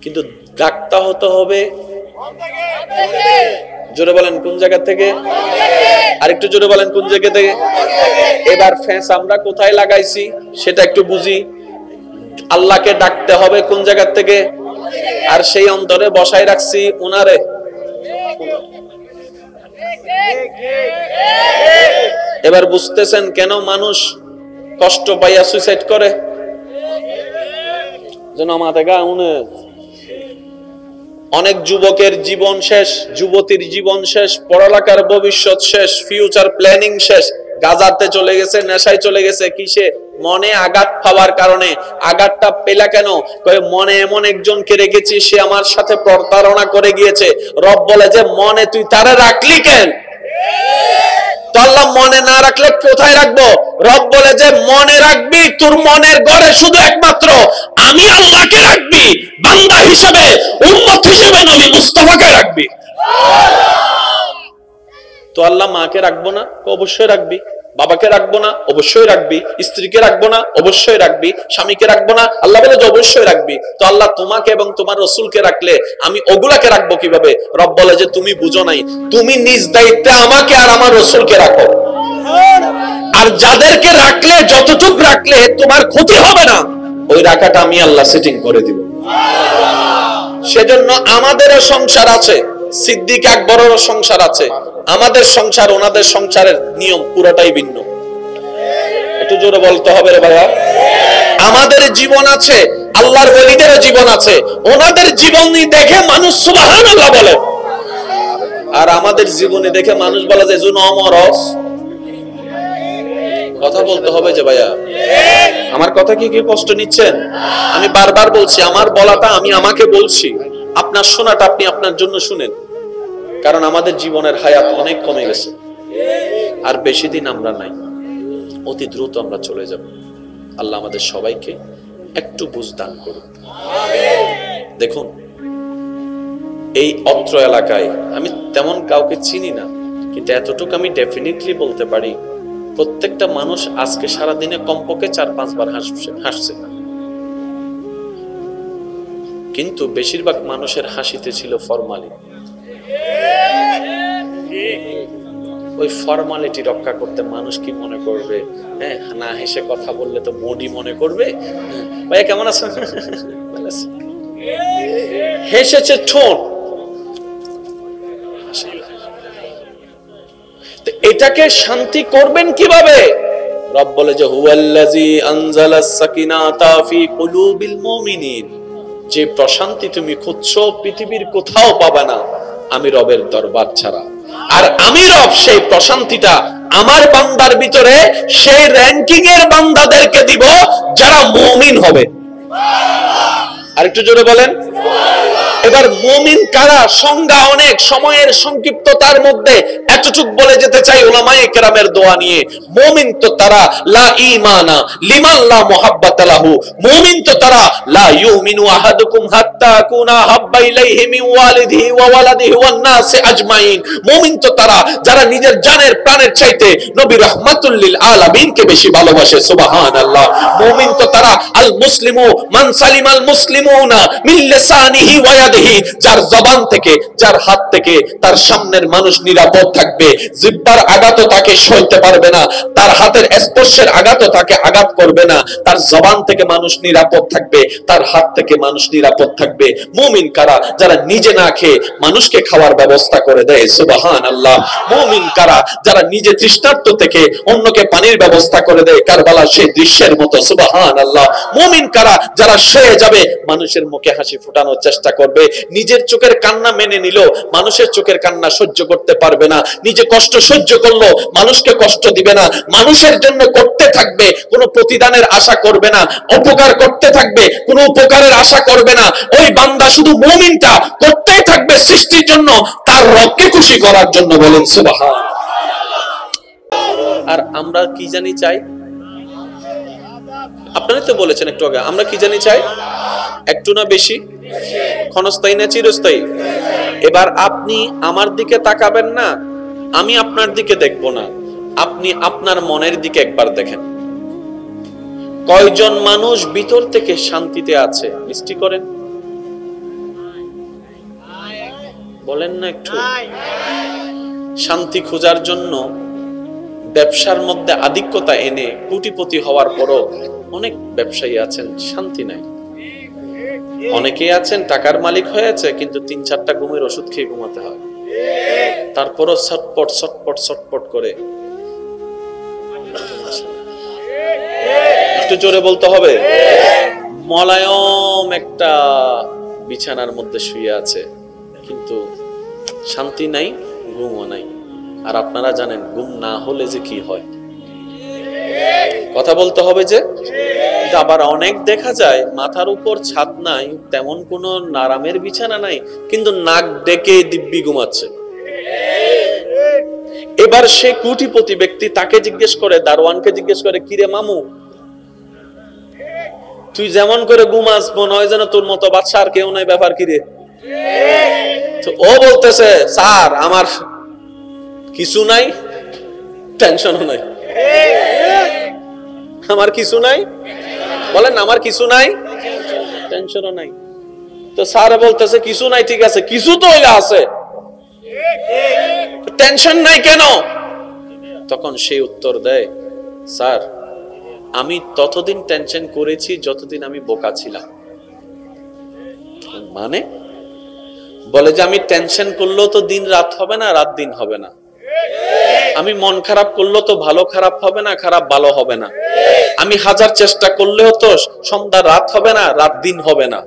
কিন্তু ডাকতে হতে হবে জোরে বলেন কোন জায়গা থেকে? আরেকটু জোরে বলেন কোন জায়গা থেকে? এবার ফেস আমরা কোথায় লাগাইছি সেটা একটু বুঝি। আল্লাহকে ডাকতে হবে কোন জায়গা থেকে? আর সেই অন্তরে বসায় রাখছি উনারে। এবার বুঝতেছেন কেন মানুষ কষ্ট পাইয়া সুইসাইড করে? যেন আমাদের গাউনে অনেক যুবকের জীবন শেষ, যুবতীর জীবন শেষ, পড়ালেখার ভবিষ্যৎ শেষ, ফিউচার প্ল্যানিং শেষ, গাজাতে চলে গেছে, নেশায় চলে গেছে। কিসে? মনে আঘাত পাওয়ার কারণে। আঘাতটা পেলা কেন? কয়ে মনে এমন একজনকে রেখেছি, সে আমার সাথে প্রতারণা করে গিয়েছে। রব বলে যে মনে তুই তারে রাখলি কেন? তো আল্লাহ মনে না রাখলে কোথায় রাখবো? রব বলে যে মনে রাখবি, তোর মনের ঘরে শুধু একমাত্র আমি আল্লাহকে রাখবি, বান্দা হিসেবে, উম্মত হিসেবে নবী মুস্তাফাকে রাখবি। তো আল্লাহ মাকে রাখবো না? অবশ্যই রাখবি। বাবাকে রাখবো না? অবশ্যই রাখবি। স্ত্রীকে রাখবো না? অবশ্যই রাখবি। স্বামীকে রাখবো না? আল্লাহ বলে যে অবশ্যই রাখবি। তো আল্লাহ তোমাকে এবং তোমার রসুলকে রাখলে আমি ওগুলাকে রাখবো কিভাবে? রব বলে যে তুমি বুঝো নাই, তুমি নিজ দায়িত্বে আমাকে আর আমার রসুলকে রাখো। আর যাদেরকে রাখলে, যতটুক রাখলে তোমার ক্ষতি হবে না, ওই রাখাটা আমি আল্লাহ সেটিং করে দিব। সেজন্য আমাদেরও সংসার আছে, সিদ্দিক আকবরেরও সংসার আছে। আমাদের সংসার ওনাদের সংসারের নিয়ম পুরোটাই ভিন্ন। একটু জোরে বলতে হবে রে ভাইয়া। আমাদের জীবন আছে, আল্লাহর ওলিদেরও জীবন আছে। ওনাদের জীবনী দেখে মানুষ সুবহানাল্লাহ বলে, আর আমাদের জীবনী দেখে মানুষ বলে যে জুন অমরস। কথা বলতে হবে যে ভাইয়া। আমার কথা কি কি কষ্ট নিচ্ছেন? আমি বারবার বলছি, আমার বলাটা আমি আমাকে বলছি, আপনার শোনাটা আপনি আপনার জন্য শুনেন। কারণ আমাদের জীবনের হায়াত অনেক কমে গেছে, আর বেশি দিন আমরা নাই, অতি দ্রুত আমরা চলে যাব। আল্লাহ আমাদের সবাইকে একটু বুঝ দান করুন। দেখুন, এই অত্র এলাকায় আমি তেমন কাউকে চিনি না, কিন্তু এতটুকু আমি ডেফিনেটলি বলতে পারি, প্রত্যেকটা মানুষ আজকে সারা দিনে কমপক্ষে 4-5 বার হাসছে, কিন্তু বেশিরভাগ মানুষের হাসিতে ছিল ফরমালিটি। ওই ফরমালিটি রক্ষা করতে মানুষ কি মনে করবে? হ্যাঁ, না হেসে কথা বললে তো মোডি মনে করবে। ভাই কেমন আছেন? হেসেছে ঠোঁট, এটাকে শান্তি করবেন কিভাবে? রব বলে যে হুয়াল্লাযী আনজালাস সাকিনাতা ফি কুলুবিল মুমিনিন। যে প্রশান্তি তুমি খুঁজছো পৃথিবীর কোথাও পাবে না আমি রবের দরবার ছাড়া। আর আমি রব সেই প্রশান্তিটা আমার বান্দার ভিতরে সেই র‍্যাঙ্কিং এর বান্দাদেরকে দিব যারা মুমিন হবে। আরেকটু জোরে বলেন। এবার মুমিন কারা? সংজ্ঞা অনেক, সময়ের সংক্ষিপ্ততার মধ্যে এতটুক বলে যেতে চাই উলামায়ে কেরামের দোয়া নিয়ে। মুমিন তো তারা লা ঈমানা লিমান লা মুহাব্বাতা লাহু। মুমিন তো তারা লা ইউমিনু আহাদুকুম হাত্তা কুনা হাব্বা ইলাইহি মিন ওয়ালিদিহি ওয়া ওয়ালাদিহি ওয়ান নাসি আজমাইন। মুমিন তো তারা যারা নিজের জানের প্রাণের চাইতে নবী রাহমাতুল লিল আলামিনকে বেশি ভালোবাসে। সুবহানাল্লাহ। মুমিন তো তারা আল মুসলিমু মান সালিমাল মুসলিমুনা মিন লিসানিহি ওয়া ইয়াদিহি, যার জবান থেকে, যার হাত থেকে তার সামনের মানুষ নিরাপদ থাকবে। জিহ্বার আঘাতও তাকে সইতে পারবে না, তার হাতের স্পর্শের আঘাতও তাকে আঘাত করবে না। তার জবান থেকে মানুষ নিরাপদ থাকবে, তার হাত থেকে মানুষ নিরাপদ থাকবে। মুমিন কারা? যারা নিজে না খেয়ে মানুষকে খাওয়ার ব্যবস্থা করে দেয়। সুবহানাল্লাহ। মুমিন কারা? যারা নিজে তৃষ্ণার্ত থেকে অন্যকে পানির ব্যবস্থা করে দেয়, কারবালার সেই দৃশ্যের মতো। সুবহানাল্লাহ। মুমিন কারা? যারা সয়ে যাবে মানুষের মুখে হাসি ফোটানোর চেষ্টা করবে। নিজের চোখের কান্না মেনে নিল, মানুষের চোখের কান্না সহ্য করতে পারবে না। নিজে কষ্ট সহ্য করলো, মানুষকে কষ্ট দিবে না। মানুষের জন্য করতে থাকবে, কোনো প্রতিদানের আশা করবে না। উপকার করতে থাকবে, কোনো উপকারের আশা করবে না। ওই বান্দা শুধু মুমিনটা করতেই থাকবে সৃষ্টির জন্য, তার রবকে খুশি করার জন্য। বলেন সুবহান। আর আমরা কি জানি চাই? আপনারা তো বলেছেন একটু আগে, আমরা কি জানি চাই? একটু না বেশি? ক্ষণস্থায়ী না চিরস্থায়ী? এবার আপনি আমার দিকে তাকাবেন না, আমি আপনার দিকে দেখব না, আপনি আপনার মনের দিকে একবার দেখেন। কয়জন মানুষ ভিতর থেকে শান্তিতে আছে? মিষ্টি করেন, বলেন না একটু। শান্তি খোঁজার জন্য ব্যবসার মধ্যে আধিক্যতা এনে কোটিপতি হওয়ার পরও অনেক ব্যবসায়ী আছেন শান্তি নাই। অনেকেই আছেন টাকার মালিক হয়েছে, কিন্তু 3-4টা ঘুমের ওষুধ খেয়ে ঘুমাতে হয়, তারপরও ছটপট ছটপট ছটপট করে। একটু জোরে বলতে হবে। মলায়ম একটা বিছানার মধ্যে শুয়ে আছে, কিন্তু শান্তি নাই, ঘুমও নাই। আর আপনারা জানেন ঘুম না হলে যে কি হয়, কথা বলতে হবে যে। আবার অনেক দেখা যায় মাথার উপর ছাদ নাই, তেমন কোনো আরামের বিছানা নাই, কিন্তু নাক ডেকে দিব্যি ঘুমাচ্ছে। এবার সে কোটিপতি ব্যক্তি, তাকে জিজ্ঞেস করে, দারোয়ানকে জিজ্ঞেস করে, কিরে মামু, তুই যেমন করে ঘুমাস মনে হয় যেন তোর মতো বাদশা আর কেউ নাই, ব্যাপার কিরে? তো ও বলতেছে, স্যার আমার কিছু নাই, টেনশনও নাই। আমার কিছু নাই, বলেন আমার কিছু নাই, টেনশনও নাই। তো স্যার বলতেছে কিছু নাই, ঠিক আছে, কিছু তো হইলে আছে, টেনশন নাই কেন? তখন সে উত্তর দেয়, স্যার আমি ততদিন টেনশন করেছি যতদিন আমি বোকা ছিলাম। মানে বলে যে আমি টেনশন করলেও তো দিন রাত হবে না, রাত দিন হবে না। আমি মন খারাপ করলেও তো ভালো খারাপ হবে না, খারাপ ভালো হবে না। আমি হাজার চেষ্টা করলেও তো সন্ধ্যা রাত হবে না, রাত দিন হবে না।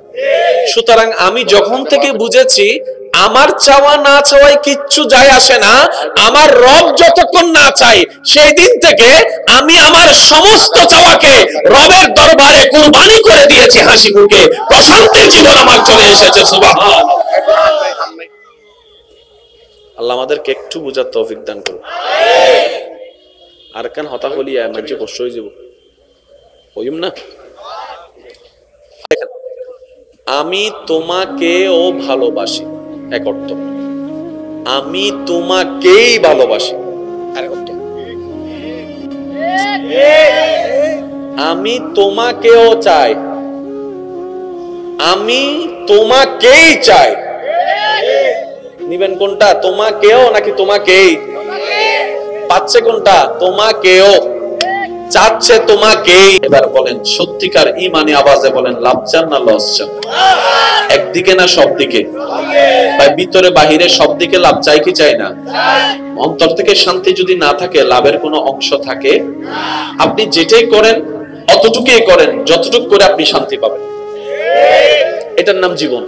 সুতরাং আমি যখন থেকে বুঝেছি আমার চাওয়া না চাওয়ায় কিচ্ছু যায় আসে না, আমার রব যতক্ষণ না চাই, সেই দিন থেকে আমি আমার সমস্ত চাওয়াকে রবের দরবারে কুরবানি করে দিয়েছি হাসি মুখে। প্রশান্তির জীবন আমার চলে এসেছে। সুবহানাল্লাহ। আল্লাহ আমাদেরকে একটু বুঝার তৌফিক দান করুন। আর কেন হতা হলি মাঝে কষ্ট হয়ে যাব, হইম না। আমি তোমাকেও ভালোবাসি, এক অর্থ, আমি তোমাকেই ভালোবাসি আরেক অর্থ, আমি তোমাকেও চাই, আমি তোমাকেই চাই। নিবেন কোনটা, তোমাকেও নাকি তোমাকেই? পাচ্ছে কোনটা, তোমাকেও, চাচ্ছে তোমাকেই। এবার বলেন সত্যিকার ইমানি আওয়াজে বলেন, লাভ চান না লস চান? একদিকে না সব দিকে? ভাই ভিতরে বাহিরে সব দিকে লাভ চাই কি চাই না? অন্তর থেকে শান্তি যদি না থাকে, লাভের কোনো অংশ থাকে? আপনি যেটাই করেন অতটুকুই করেন যতটুকু করে আপনি শান্তি পাবেন, এটার নাম জীবন।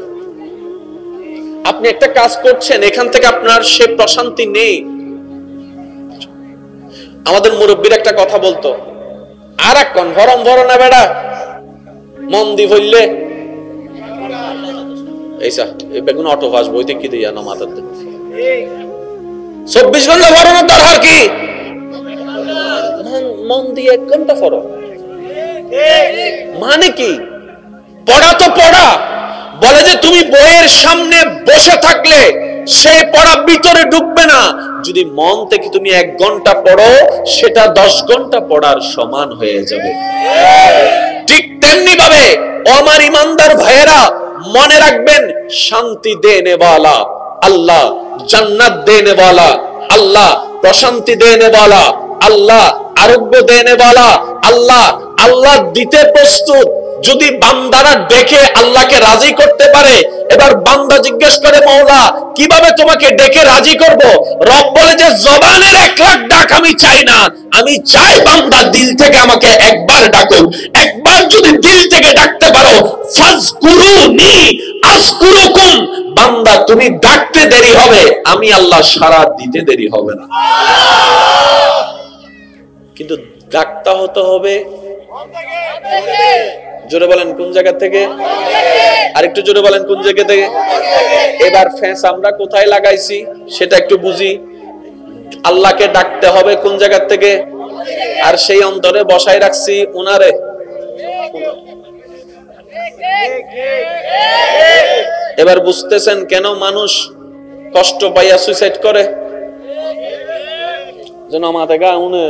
আপনি একটা কাজ করছেন, এখান থেকে আপনার সে প্রশান্তি নেই। আমাদের মুরব্বীর একটা কথা বলতো, আর এক কোন ভরম ভরো না বেড়া, মন দি হইলে এইসা এই বেগুন অটো ফাস বইতে কি দিয়া না মাথাতে 24 ঘন্টা ভরানোর দরকার কি? মন দিয়ে 1 ঘন্টা ফরো। মানে কি? পড়া তো পড়া, বলে যে তুমি বইয়ের সামনে বসে থাকলে সেই পড়া ভিতরে ঢুকবে না, যদি মন থেকে তুমি 1 ঘন্টা পড়ো সেটা 10 ঘন্টা পড়ার সমান হয়ে যাবে। ঠিক তেমনি ভাবে আমার ইমানদার ভাইয়েরা মনে রাখবেন, শান্তি দেনে वाला আল্লাহ, জান্নাত দেনে वाला আল্লাহ, প্রশান্তি দেনে वाला আল্লাহ, আরোগ্য দেনে वाला আল্লাহ। আল্লাহ দিতে প্রস্তুত যদি বান্দারা ডেকে আল্লাহকে রাজি করতে পারে। এবার বান্দা জিজ্ঞেস করে, মওলা কিভাবে তোমাকে ডেকে রাজি করব? রব বলে যে জবানের 1 লাখ ডাক আমি চাই না, আমি চাই বান্দা দিল থেকে আমাকে একবার ডাকুক। একবার যদি দিল থেকে ডাকতে পারো, ফাজকুরুনি আযকুরুকুম, বান্দা তুমি ডাকতে দেরি হবে, আমি আল্লাহ সাড়া দিতে দেরি হবে না। কিন্তু ডাকতে হতে হবে জোরে বলেন কোন জায়গা থেকে? আরেকটু জোরে বলেন কোন জায়গা থেকে? এবার ফেস আমরা কোথায় লাগাইছি সেটা একটু বুঝি। আল্লাহকে ডাকতে হবে কোন জায়গা থেকে? আর সেই অন্তরে বসাই রাখছি উনারে। এবার বুঝতেছেন কেন মানুষ কষ্ট পাইয়া সুইসাইড করে? যেন আমাদের গা উনি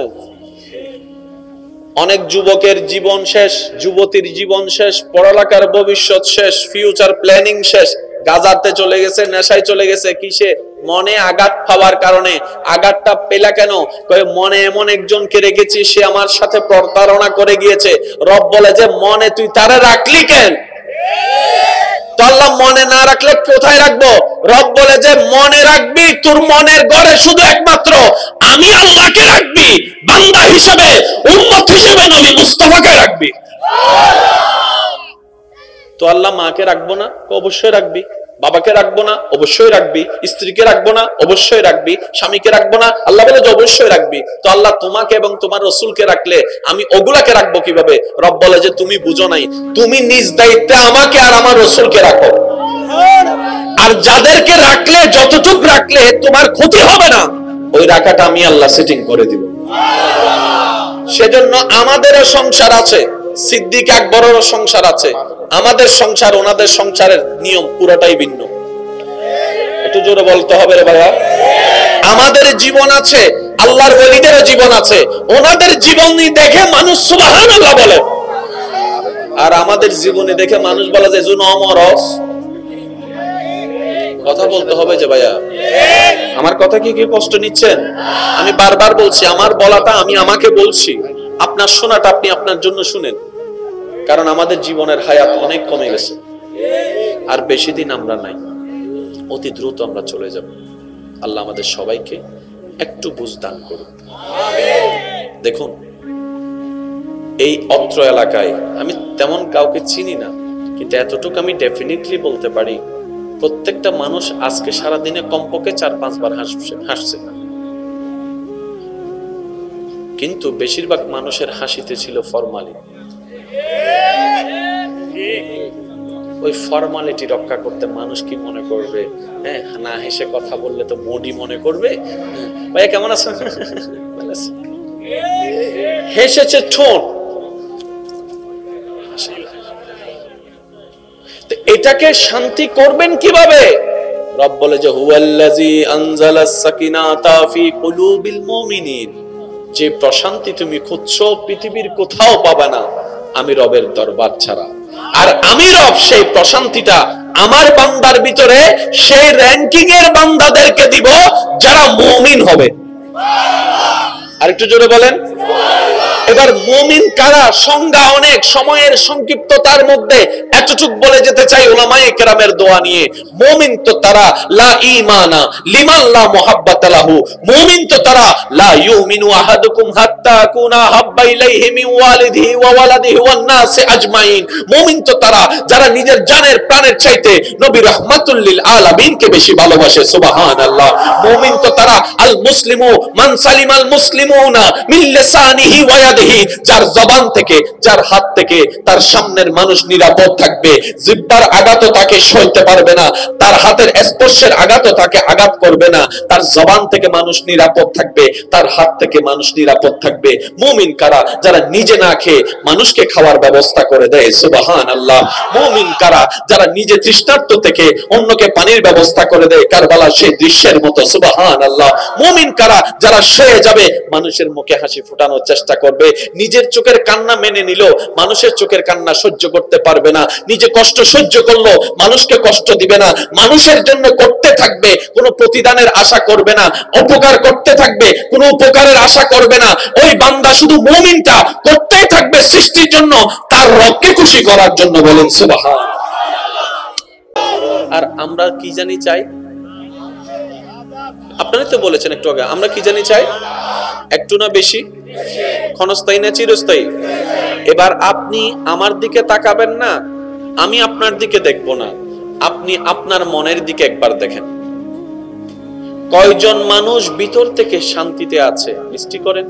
অনেক যুবকের জীবন শেষ, যুবতীর জীবন শেষ, পড়ালেখার ভবিষ্যৎ শেষ, ফিউচার প্ল্যানিং শেষ, গাজাতে চলে গেছে, নেশায় চলে গেছে। কিসে? মনে আঘাত পাওয়ার কারণে। আঘাতটা পেলা কেন? কয়ে মনে এমন একজনকে রেখেছি, সে আমার সাথে প্রতারণা করে গিয়েছে। রব বলে যে মনে তুই তারে রাখলি কেন? তো আল্লাহ মনে না রাখলে কোথায় রাখবো? রব বলে যে মনে রাখবি, তোর মনের ঘরে শুধু একমাত্র আমি আল্লাহকে রাখবি, বান্দা হিসেবে, উম্মত হিসেবে নবী মুস্তাফাকে রাখবি। তো আল্লাহ মাকে রাখবো না? অবশ্যই রাখবি। বাবাকে রাখবো না? অবশ্যই রাখবি। স্ত্রীকে রাখবো না? অবশ্যই রাখবি। স্বামীকে রাখবো না? আল্লাহ বলে যে অবশ্যই রাখবি। তো আল্লাহ তোমাকে এবং তোমার রাসূলকে রাখলে আমি ওগুলাকে রাখবো কিভাবে? রব বলে যে তুমি বুঝো নাই, তুমি নিজ দায়িত্বে আমাকে আর আমার রাসূলকে রাখো। আর যাদেরকে রাখলে, যতটুকু রাখলে তোমার ক্ষতি হবে না, ওই রাখাটা আমি আল্লাহ সেটিং করে দিব। সেজন্য আমাদেরও সংসার আছে, সিদ্দিক আকবরেরও সংসার আছে। আমাদের সংসার ওনাদের সংসারের নিয়ম পুরোটাই ভিন্ন। একটু জোরে বলতে হবে রে ভাইয়া। আমাদের জীবন আছে, আল্লাহর ওলিদেরও জীবন আছে। ওনাদের জীবনী দেখে মানুষ সুবহানাল্লাহ বলে, আর আমাদের জীবনী দেখে মানুষ বলে যে জুন অমরস। কথা বলতে হবে যে ভাইয়া। আমার কথা কি কি কষ্ট নিচ্ছেন? আমি বারবার বলছি, আমার বলাটা আমি আমাকে বলছি, আপনার শোনাটা আপনি আপনার জন্য শুনেন। কারণ আমাদের জীবনের হায়াত অনেক কমে গেছে, আর বেশি দিন আমরা নাই, অতি দ্রুত আমরা চলে যাব। আল্লাহ আমাদের সবাইকে একটু বুঝ দান করুন। দেখুন, এই অত্র এলাকায় আমি তেমন কাউকে চিনি না, কিন্তু এতটুকু আমি ডেফিনেটলি বলতে পারি, প্রত্যেকটা মানুষ আজকে সারা দিনে কমপক্ষে 4-5 বার হাসছে। কিন্তু বেশিরভাগ মানুষের হাসিতে ছিল ফরমালিটি। ওই ফরমালিটি রক্ষা করতে মানুষ কি মনে করবে? হ্যাঁ, না হেসে কথা বললে তো মোডি মনে করবে। ভাইয়া কেমন আছেন? হেসেছে ঠোঁট, এটাকে শান্তি করবেন কিভাবে? রব বলে যে হুয়াল্লাযী আনজালাস সাকিনাতা ফি কুলুবিল মুমিনিন, যে প্রশান্তি তুমি খুঁজছো পৃথিবীর কোথাও পাবে না আমি রবের দরবার ছাড়া। আর আমি রব সেই প্রশান্তিটা আমার বান্দার ভিতরে সেই র‍্যাঙ্কিং এর বান্দাদেরকে দিব যারা মুমিন হবে। আরেকটু জোরে বলেন। এবার মুমিন কারা? সংজ্ঞা অনেক, সময়ের সংক্ষিপ্ততার মধ্যে এতটুক বলে যেতে চাই উলামায়ে কেরামের দোয়া নিয়ে। মুমিন তো তারা লা ঈমানা লিমান লা মুহাব্বাতা লাহু, মুমিন তো তারা লা ইউমিনু আহাদুকুম হাত্তা কুনা হাব্বা ইলাইহি মিন ওয়ালিদিহি ওয়া ওয়ালাদিহি ওয়ান নাস আজমাইন। মুমিন তো তারা যারা নিজের জানের প্রাণের চাইতে নবী রাহমাতুল লিল আলামিনকে বেশি ভালোবাসে। সুবহানাল্লাহ। মুমিন তো তারা আল মুসলিমু মান সালিমাল মুসলিমুনা মিন লিসানিহি ওয়া ইয়াদিহি, যার জবান থেকে, যার হাত থেকে তার সামনের মানুষ নিরাপদ থাকবে। জিহ্বার আঘাতও তাকে সইতে পারবে না, তার হাতের স্পর্শের আঘাতও তাকে আঘাত করবে না। তার জবান থেকে মানুষ নিরাপদ থাকবে, তার হাত থেকে মানুষ নিরাপদ থাকবে। মুমিন কারা? যারা নিজে না খেয়ে মানুষকে খাওয়ার ব্যবস্থা করে দেয়। সুবহানাল্লাহ। মুমিন কারা? যারা নিজে তৃষ্ণার্ত থেকে অন্যকে পানির ব্যবস্থা করে দেয়, কারবালার সেই দৃশ্যের মতো। সুবহানাল্লাহ। মুমিন কারা? যারা সয়ে যাবে মানুষের মুখে হাসি ফোটানোর চেষ্টা করবে। নিজের চোখের কান্না মেনে নিল, মানুষের চোখের কান্না সহ্য করতে পারবে না। নিজে কষ্ট সহ্য করলো, মানুষকে কষ্ট দিবে না। মানুষের জন্য করতে থাকবে, কোনো প্রতিদানের আশা করবে না। উপকার করতে থাকবে, কোনো উপকারের আশা করবে না। ওই বান্দা শুধু মুমিনটা করতেই থাকবে সৃষ্টির জন্য, তার রবকে খুশি করার জন্য। বলেন সুবহান। আর আমরা কি জানি চাই? আপনারা তো বলেছেন একটু আগে, আমরা কি জানি চাই? একটু না বেশি? ক্ষণস্থায়ী না চিরস্থায়ী? এবার আপনি আমার দিকে তাকাবেন না, আমি আপনার দিকে দেখব না, আপনি আপনার মনের দিকে একবার দেখেন। কয়জন মানুষ ভিতর থেকে শান্তিতে আছে? মিষ্টি করেন,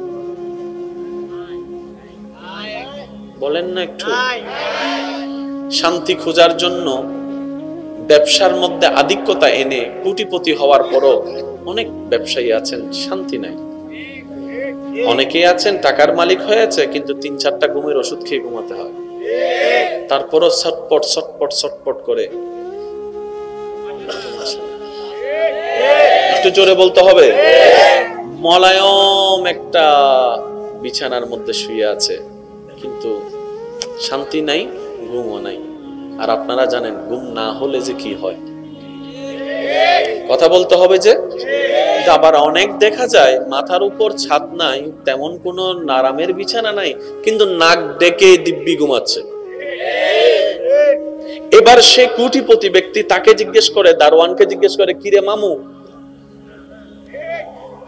বলেন না একটু। শান্তি খোঁজার জন্য ব্যবসার মধ্যে আধিক্যতা এনে কোটিপতি হওয়ার পরও অনেক ব্যবসায়ী আছেন শান্তি নাই। অনেকেই আছেন টাকার মালিক হয়েছে, কিন্তু 3-4টা ঘুমের ওষুধ খেয়ে ঘুমাতে হয়, তারপরও ছটপট ছটপট ছটপট করে। একটু জোরে বলতে হবে। মলায়ম একটা বিছানার মধ্যে শুয়ে আছে, কিন্তু শান্তি নাই, ঘুমও নাই। আর আপনারা জানেন ঘুম না হলে যে কি হয়। কথা বলতে হবে যে। আবার অনেক দেখা যায় মাথার উপর ছাদ নাই, তেমন কোনো আরামের বিছানা নাই, কিন্তু নাক ডেকে দিব্যি ঘুমাচ্ছে। এবার সে কোটিপতি ব্যক্তি, তাকে জিজ্ঞেস করে, দারোয়ানকে জিজ্ঞেস করে, কিরে মামু,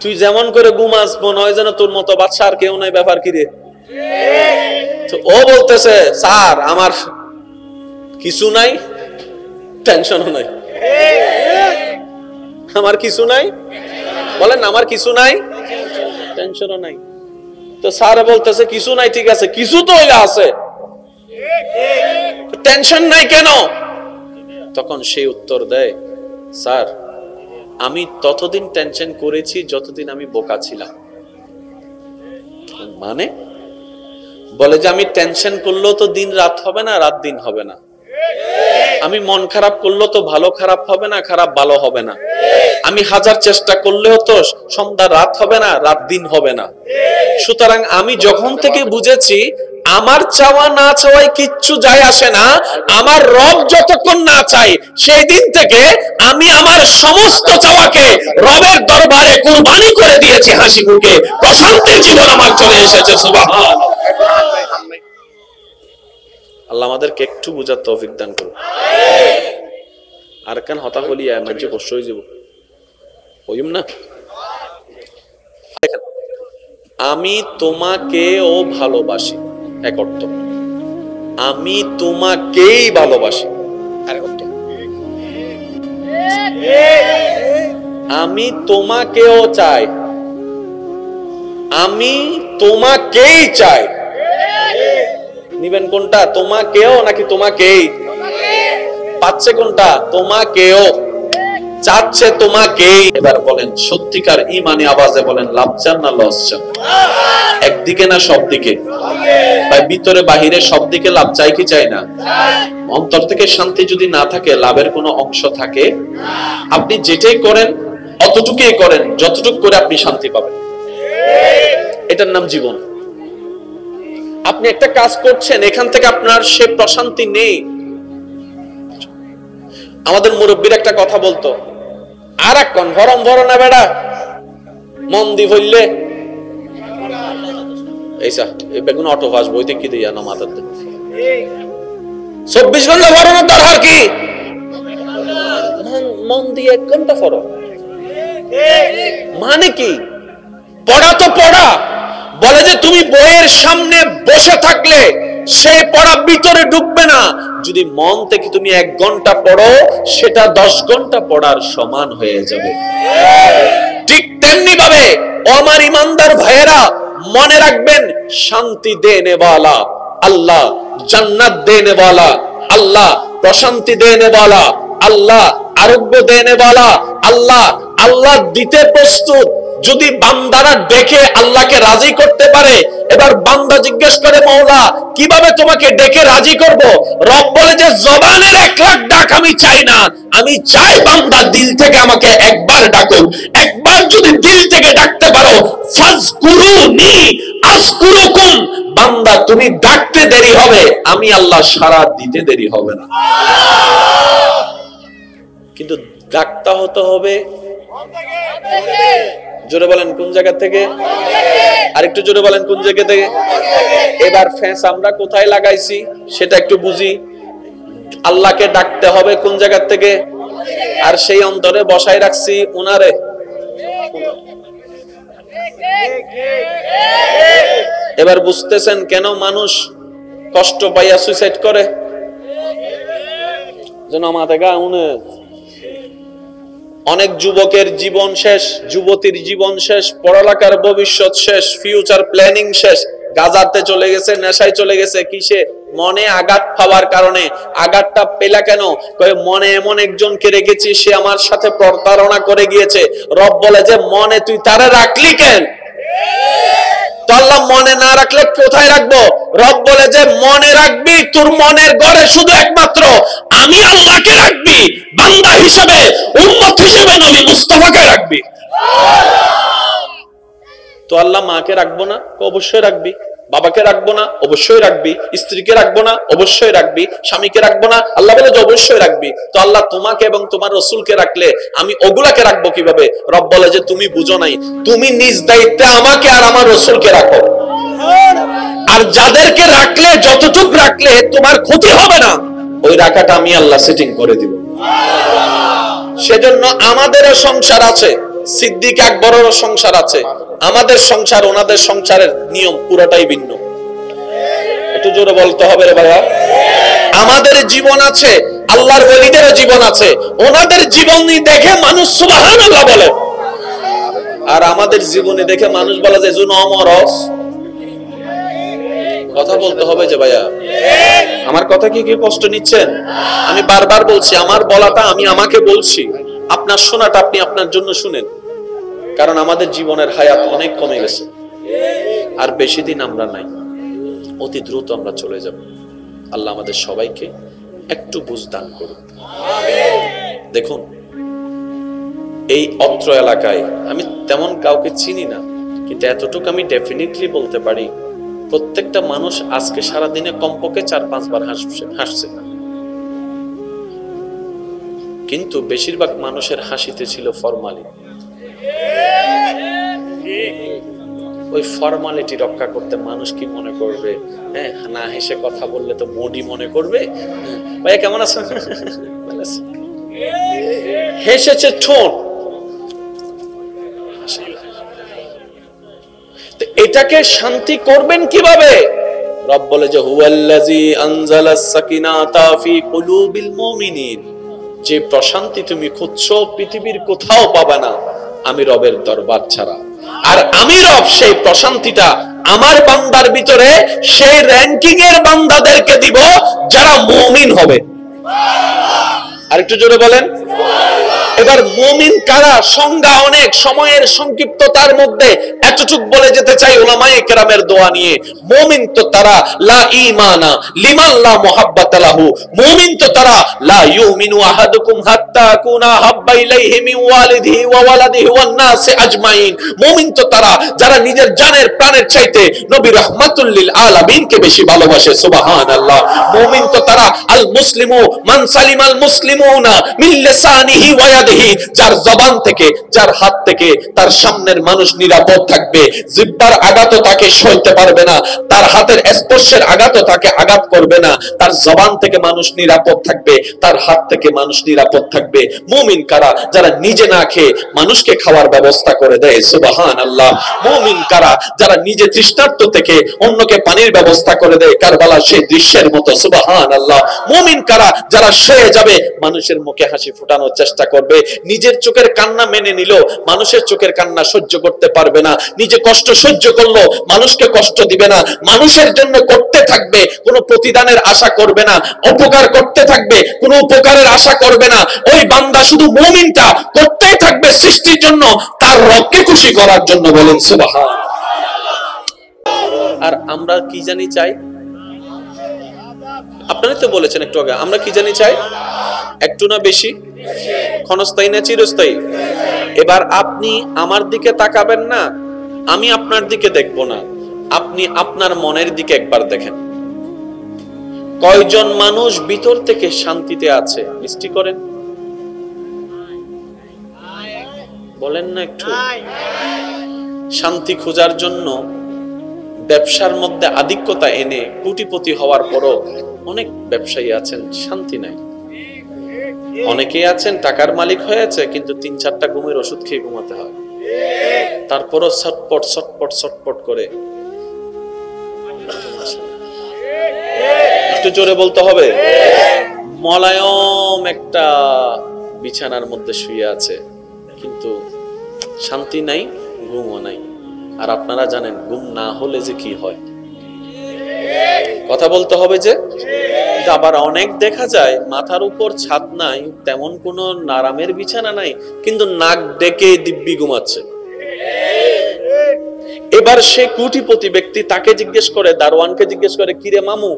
তুই যেমন করে ঘুমাস মনে হয় যেন তোর মতো বাদশা আর কেউ নাই, ব্যাপার কিরে? তো ও বলতেছে, স্যার আমার কিছু নাই, টেনশনও নাই। আমার কিছু নাই, বলেন আমার কিছু নাই, টেনশনও নাই। তো স্যার বলতেছে কিছু নাই, ঠিক আছে, কিছু তো আছে, টেনশন নাই কেন? তখন সেই উত্তর দেয়, স্যার আমি ততদিন টেনশন করেছি যতদিন আমি বোকা ছিলাম। মানে বলে যে আমি টেনশন করলেও তো দিন রাত হবে না, রাত দিন হবে না। আমি মন খারাপ করলেও তো ভালো খারাপ হবে না, খারাপ ভালো হবে না। আমি হাজার চেষ্টা করলেও তো সন্ধ্যা রাত হবে না, রাত দিন হবে না। সুতরাং আমি যখন থেকে বুঝেছি আমার চাওয়া না চাওয়ায় কিচ্ছু যায় আসে না, আমার রব যতক্ষণ না চাই, সেই দিন থেকে আমি আমার সমস্ত চাওয়াকে রবের দরবারে কুরবানি করে দিয়েছি হাসি মুখে। প্রশান্তির জীবন আমার চলে এসেছে। সুবহানাল্লাহ। আল্লাহ আমাদেরকে একটু বুঝার তৌফিক দান করুন। আর কেন হতা হলি মাঝে কষ্ট হয়ে যাব, হইম না। আমি তোমাকেও ভালোবাসি, এক অর্থ। আমি তোমাকেই ভালোবাসি, আরেক অর্থ। আমি তোমাকেও চাই, আমি তোমাকেই চাই। নিবেন কোনটা? তোমাকেও নাকি তোমাকেই? পাচ্ছে কোনটা? তোমাকেও। চাচ্ছে তোমাকেই। এবার বলেন সত্যিকার ইমানি আওয়াজে বলেন, লাভ চান না লস চান? একদিকে না সব দিকে? ভাই ভিতরে বাহিরে সব দিকে লাভ চাই কি চাই না? অন্তর থেকে শান্তি যদি না থাকে, লাভের কোনো অংশ থাকে? আপনি যেটাই করেন অতটুকুই করেন যতটুকু করে আপনি শান্তি পাবেন। এটার নাম জীবন। আপনি একটা কাজ করছেন, এখান থেকে আপনার সে প্রশান্তি নেই। আমাদের মুরব্বীর একটা কথা বলতো, আর এক কোন ভরম ভরো না বেড়া, মন দি হইলে এইসা এই বেগুন অটো ভাস বইতে কি দিয়া না মাথাতে 24 ঘন্টা ভরানোর দরকার কি? মন দিয়ে 1 ঘন্টা ফরো। মানে কি? পড়া তো পড়া। বলে যে তুমি বইয়ের সামনে বসে থাকলে সেই পড়া ভিতরে ঢুকবে না। যদি মন থেকে তুমি 1 ঘন্টা পড়ো, সেটা 10 ঘন্টা পড়ার সমান হয়ে যাবে। ঠিক তেমনি ভাবে আমার ইমানদার ভাইয়েরা মনে রাখবেন, শান্তি দেনে ওয়ালা আল্লাহ, জান্নাত দেনে ওয়ালা আল্লাহ, প্রশান্তি দেনে ওয়ালা আল্লাহ, আরোগ্য দেনে ওয়ালা আল্লাহ। আল্লাহ দিতে প্রস্তুত। যদি বান্দারা ডেকে আল্লাহকে রাজি করতে পারে, এবার বান্দা জিজ্ঞেস করে, মওলা কিভাবে তোমাকে ডেকে রাজি করব? রব বলে যে জবানের 1 লাখ ডাক আমি চাই না, আমি চাই বান্দা দিল থেকে আমাকে একবার ডাকো। একবার যদি দিল থেকে ডাকতে পারো, ফাজকুরুনি আযকুরুকুম, বান্দা তুমি ডাকতে দেরি হবে, আমি আল্লাহ সাড়া দিতে দেরি হবে না। কিন্তু ডাকতে হতে হবে জোরে বলেন কোন জায়গা থেকে? আরেকটু জোরে বলেন কোন জায়গা থেকে? এবার ফেস আমরা কোথায় লাগাইছি সেটা একটু বুঝি। আল্লাহকে ডাকতে হবে কোন জায়গা থেকে? আর সেই অন্তরে বসায় রাখছি উনারে। এবার বুঝতেছেন কেন মানুষ কষ্ট পাইয়া সুইসাইড করে? যেন আমাদের গা উনি অনেক যুবকের জীবন শেষ, যুবতীর জীবন শেষ, পড়ালেখার ভবিষ্যৎ শেষ, ফিউচার প্ল্যানিং শেষ, গাজাতে চলে গেছে, নেশায় চলে গেছে। কিসে? মনে আঘাত পাওয়ার কারণে। আঘাতটা পেলা কেন? কয়ে মনে এমন একজনকে রেখেছি, সে আমার সাথে প্রতারণা করে গিয়েছে। রব বলে যে মনে তুই তারে রাখলি কেন? তো আল্লাহ মনে না রাখলে কোথায় রাখবো? রব বলে যে মনে রাখবি তোর মনের ঘরে শুধু একমাত্র আমি আল্লাহকে রাখবি, বান্দা হিসেবে, উম্মত হিসেবে নবী মুস্তাফাকে রাখবি। তো আল্লাহ মাকে রাখবো না? অবশ্যই রাখবি। বাবাকে রাখবো না? অবশ্যই রাখবি। স্ত্রীকে রাখবো না? অবশ্যই রাখবি। স্বামীকে রাখবো না? আল্লাহ বলে যে অবশ্যই রাখবি। তো আল্লাহ তোমাকে এবং তোমার রাসূলকে রাখলে আমি ওগুলাকে রাখবো কিভাবে? রব বলে যে তুমি বুঝো নাই, তুমি নিজ দায়িত্বে আমাকে আর আমার রাসূলকে রাখো। আর যাদেরকে রাখলে, যতটুক রাখলে তোমার ক্ষতি হবে না, ওই রাখাটা আমি আল্লাহ সেটিং করে দিব। সেজন্য আমাদেরও সংসার আছে, সিদ্দিক আকবরেরও সংসার আছে। আমাদের সংসার ওনাদের সংসারের নিয়ম পুরোটাই ভিন্ন। একটু জোরে বলতে হবে রে ভাইয়া। আমাদের জীবন আছে, আল্লাহর ওলিদেরও জীবন আছে, ওনাদের জীবনী দেখে মানুষ সুবহানাল্লাহ বলে, আর আমাদের জীবনী দেখে মানুষ বলে যে জুন অমরস। কথা বলতে হবে যে ভাইয়া, আমার কথা কি কি কষ্ট নিচ্ছেন? আমি বারবার বলছি, আমার বলাটা আমি আমাকে বলছি, আপনার শোনাটা আপনি আপনার জন্য শুনেন, কারণ আমাদের জীবনের হায়াত অনেক কমে গেছে, আর বেশি দিন আমরা নাই, অতি দ্রুত আমরা চলে যাব। আল্লাহ আমাদের সবাইকে একটু বুঝদান করুন। দেখুন, এই অত্র এলাকায় আমি তেমন কাউকে চিনি না, কিন্তু এতটুকু আমি ডেফিনেটলি বলতে পারি, প্রত্যেকটা মানুষ আজকে সারাদিনে কমপক্ষে 4-5 বার হাসছে, কিন্তু বেশিরভাগ মানুষের হাসিতে ছিল ফরমালিটি। ওই ফরমালিটি রক্ষা করতে মানুষ কি মনে করবে, হ্যাঁ, না হেসে কথা বললে তো মোডি মনে করবে, ভাইয়া কেমন আছেন, হেসেছে ঠোঁট, এটাকে শান্তি করবেন কিভাবে? রব বলে যে হুয়াল্লাযী আনজালাস সাকিনাতা ফি কুলুবিল মুমিনিন, যে প্রশান্তি তুমি খুঁজছো পৃথিবীর কোথাও পাবে না আমি রবের দরবার ছাড়া। আর আমি রব সেই প্রশান্তিটা আমার বান্দার ভিতরে সেই র‍্যাঙ্কিং এর বান্দাদেরকে দিব যারা মুমিন হবে। আরেকটু জোরে বলেন। এবার মুমিন কারা? সংজ্ঞা অনেক, সময়ের সংক্ষিপ্ততার মধ্যে এতটুকু বলে যেতে চাই উলামায়ে কেরামের দোয়া নিয়ে। মুমিন তো তারা লা ঈমানা লিমান লা মুহাব্বাতা লাহু, মুমিন তো তারা লা ইউমিনু আহাদুকুম হাত্তা কুনা হাব্বা ইলাইহি মিন ওয়ালিদিহি ওয়া ওয়ালাদিহি ওয়ান নাসি আজমাইন। মুমিন তো তারা যারা নিজের জানের প্রাণের চাইতে নবী রাহমাতুল লিল আলামিনকে বেশি ভালোবাসে। সুবহানাল্লাহ। মুমিন তো তারা আল মুসলিমু মান সালিমাল মুসলিমুনা মিন লিসানিহি ওয়া ইয়াদিহি, যার জবান থেকে, যার হাত থেকে তার সামনের মানুষ নিরাপদ থাকবে, জিহ্বার আঘাতও তাকে সইতে পারবে না, তার হাতের স্পর্শের আঘাতও তাকে আঘাত করবে না, তার জবান থেকে মানুষ নিরাপদ থাকবে, তার হাত থেকে মানুষ নিরাপদ থাকবে। মুমিন কারা? যারা নিজে না খেয়ে মানুষকে খাওয়ার ব্যবস্থা করে দেয়। সুবহানাল্লাহ। মুমিন কারা? যারা নিজে তৃষ্ণার্ত থেকে অন্যকে পানির ব্যবস্থা করে দেয়, কারবালার সেই দৃশ্যের মতো। সুবহানাল্লাহ। মুমিন কারা? যারা সয়ে যাবে মানুষের মুখে হাসি ফোটানোর চেষ্টা করবে, নিজের চোখের কান্না মেনে নিল, মানুষের চোখের কান্না সহ্য করতে পারবে না, নিজে কষ্ট সহ্য করলো, মানুষকে কষ্ট দিবে না, মানুষের জন্য করতে থাকবে, কোনো প্রতিদানের আশা করবে না, উপকার করতে থাকবে, কোনো উপকারের আশা করবে না। ওই বান্দা শুধু মুমিনটা করতেই থাকবে সৃষ্টির জন্য, তার রবকে খুশি করার জন্য। বলেন সুবহান। আর আমরা কি জানি চাই? আপনারা তো বলেছেন একটু আগে, আমরা কি জানি চাই? একটু না বেশি? ক্ষণস্থায়ী না চিরস্থায়ী? এবার আপনি আমার দিকে তাকাবেন না, আমি আপনার দিকে দেখব না, আপনি আপনার মনের দিকে একবার দেখেন। কয়জন মানুষ ভিতর থেকে শান্তিতে আছে? মিষ্টি করেন, বলেন না একটু। শান্তি খোঁজার জন্য ব্যবসার মধ্যে আধিক্যতা এনে কোটিপতি হওয়ার পরও অনেক ব্যবসায়ী আছেন শান্তি নাই। অনেকেই আছেন টাকার মালিক হয়েছে কিন্তু 3-4টা ঘুমের ওষুধ খেয়ে ঘুমাতে হয়, তারপরও ছটপট ছটপট ছটপট করে। একটু জোরে বলতে হবে। মলায়ম একটা বিছানার মধ্যে শুয়ে আছে কিন্তু শান্তি নাই, ঘুমও নাই। আর আপনারা জানেন ঘুম না হলে যে কি হয়, কথা বলতে হবে যে। আবার অনেক দেখা যায় মাথার উপর ছাদ নাই, তেমন কোনো আরামের বিছানা নাই, কিন্তু নাক ডেকে দিব্যি ঘুমাচ্ছে। এবার সে কোটিপতি ব্যক্তি, তাকে জিজ্ঞেস করে, দারোয়ানকে জিজ্ঞেস করে, কিরে মামু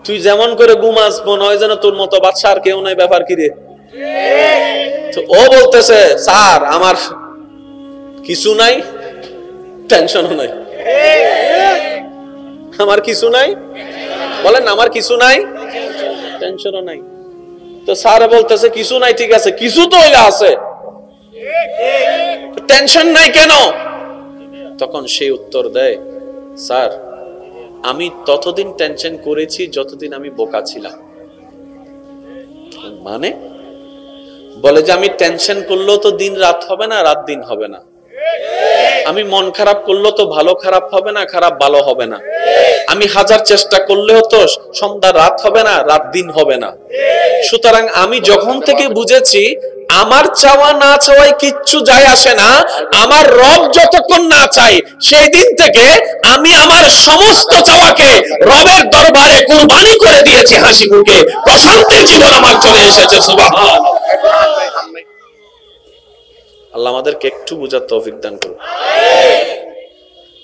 তুই যেমন করে ঘুমাস মনে হয় যেন তোর মতো বাদশা আর কেউ নাই, ব্যাপার কিরে? তো ও বলতেছে, স্যার আমার কিছু নাই, টেনশনও নাই। আমার কিছু নাই, বলেন আমার কিছু নাই, টেনশনও নাই। তো স্যার বলতেছে কিছু নাই, ঠিক আছে, কিছু তো আছে, টেনশন নাই কেন? তখন সে উত্তর দেয়, স্যার আমি ততদিন টেনশন করেছি যতদিন আমি বোকা ছিলাম। মানে বলে যে আমি টেনশন করলেও তো দিন রাত হবে না, রাত দিন হবে না। আমি মন খারাপ করলেও তো ভালো খারাপ হবে না, খারাপ ভালো হবে না। আমি হাজার চেষ্টা করলেও তো সন্ধ্যা রাত হবে না, রাত দিন হবে না। সুতরাং আমি যখন থেকে বুঝেছি আমার চাওয়া না চাওয়ায় কিচ্ছু যায় আসে না, আমার রব যতক্ষণ না চাই, সেই দিন থেকে আমি আমার সমস্ত চাওয়াকে রবের দরবারে কুরবানি করে দিয়েছি হাসি মুখে। প্রশান্তির জীবন আমার চলে এসেছে। সুবহানাল্লাহ। আল্লাহ আমাদেরকে একটু বুঝার তৌফিক দান করুন।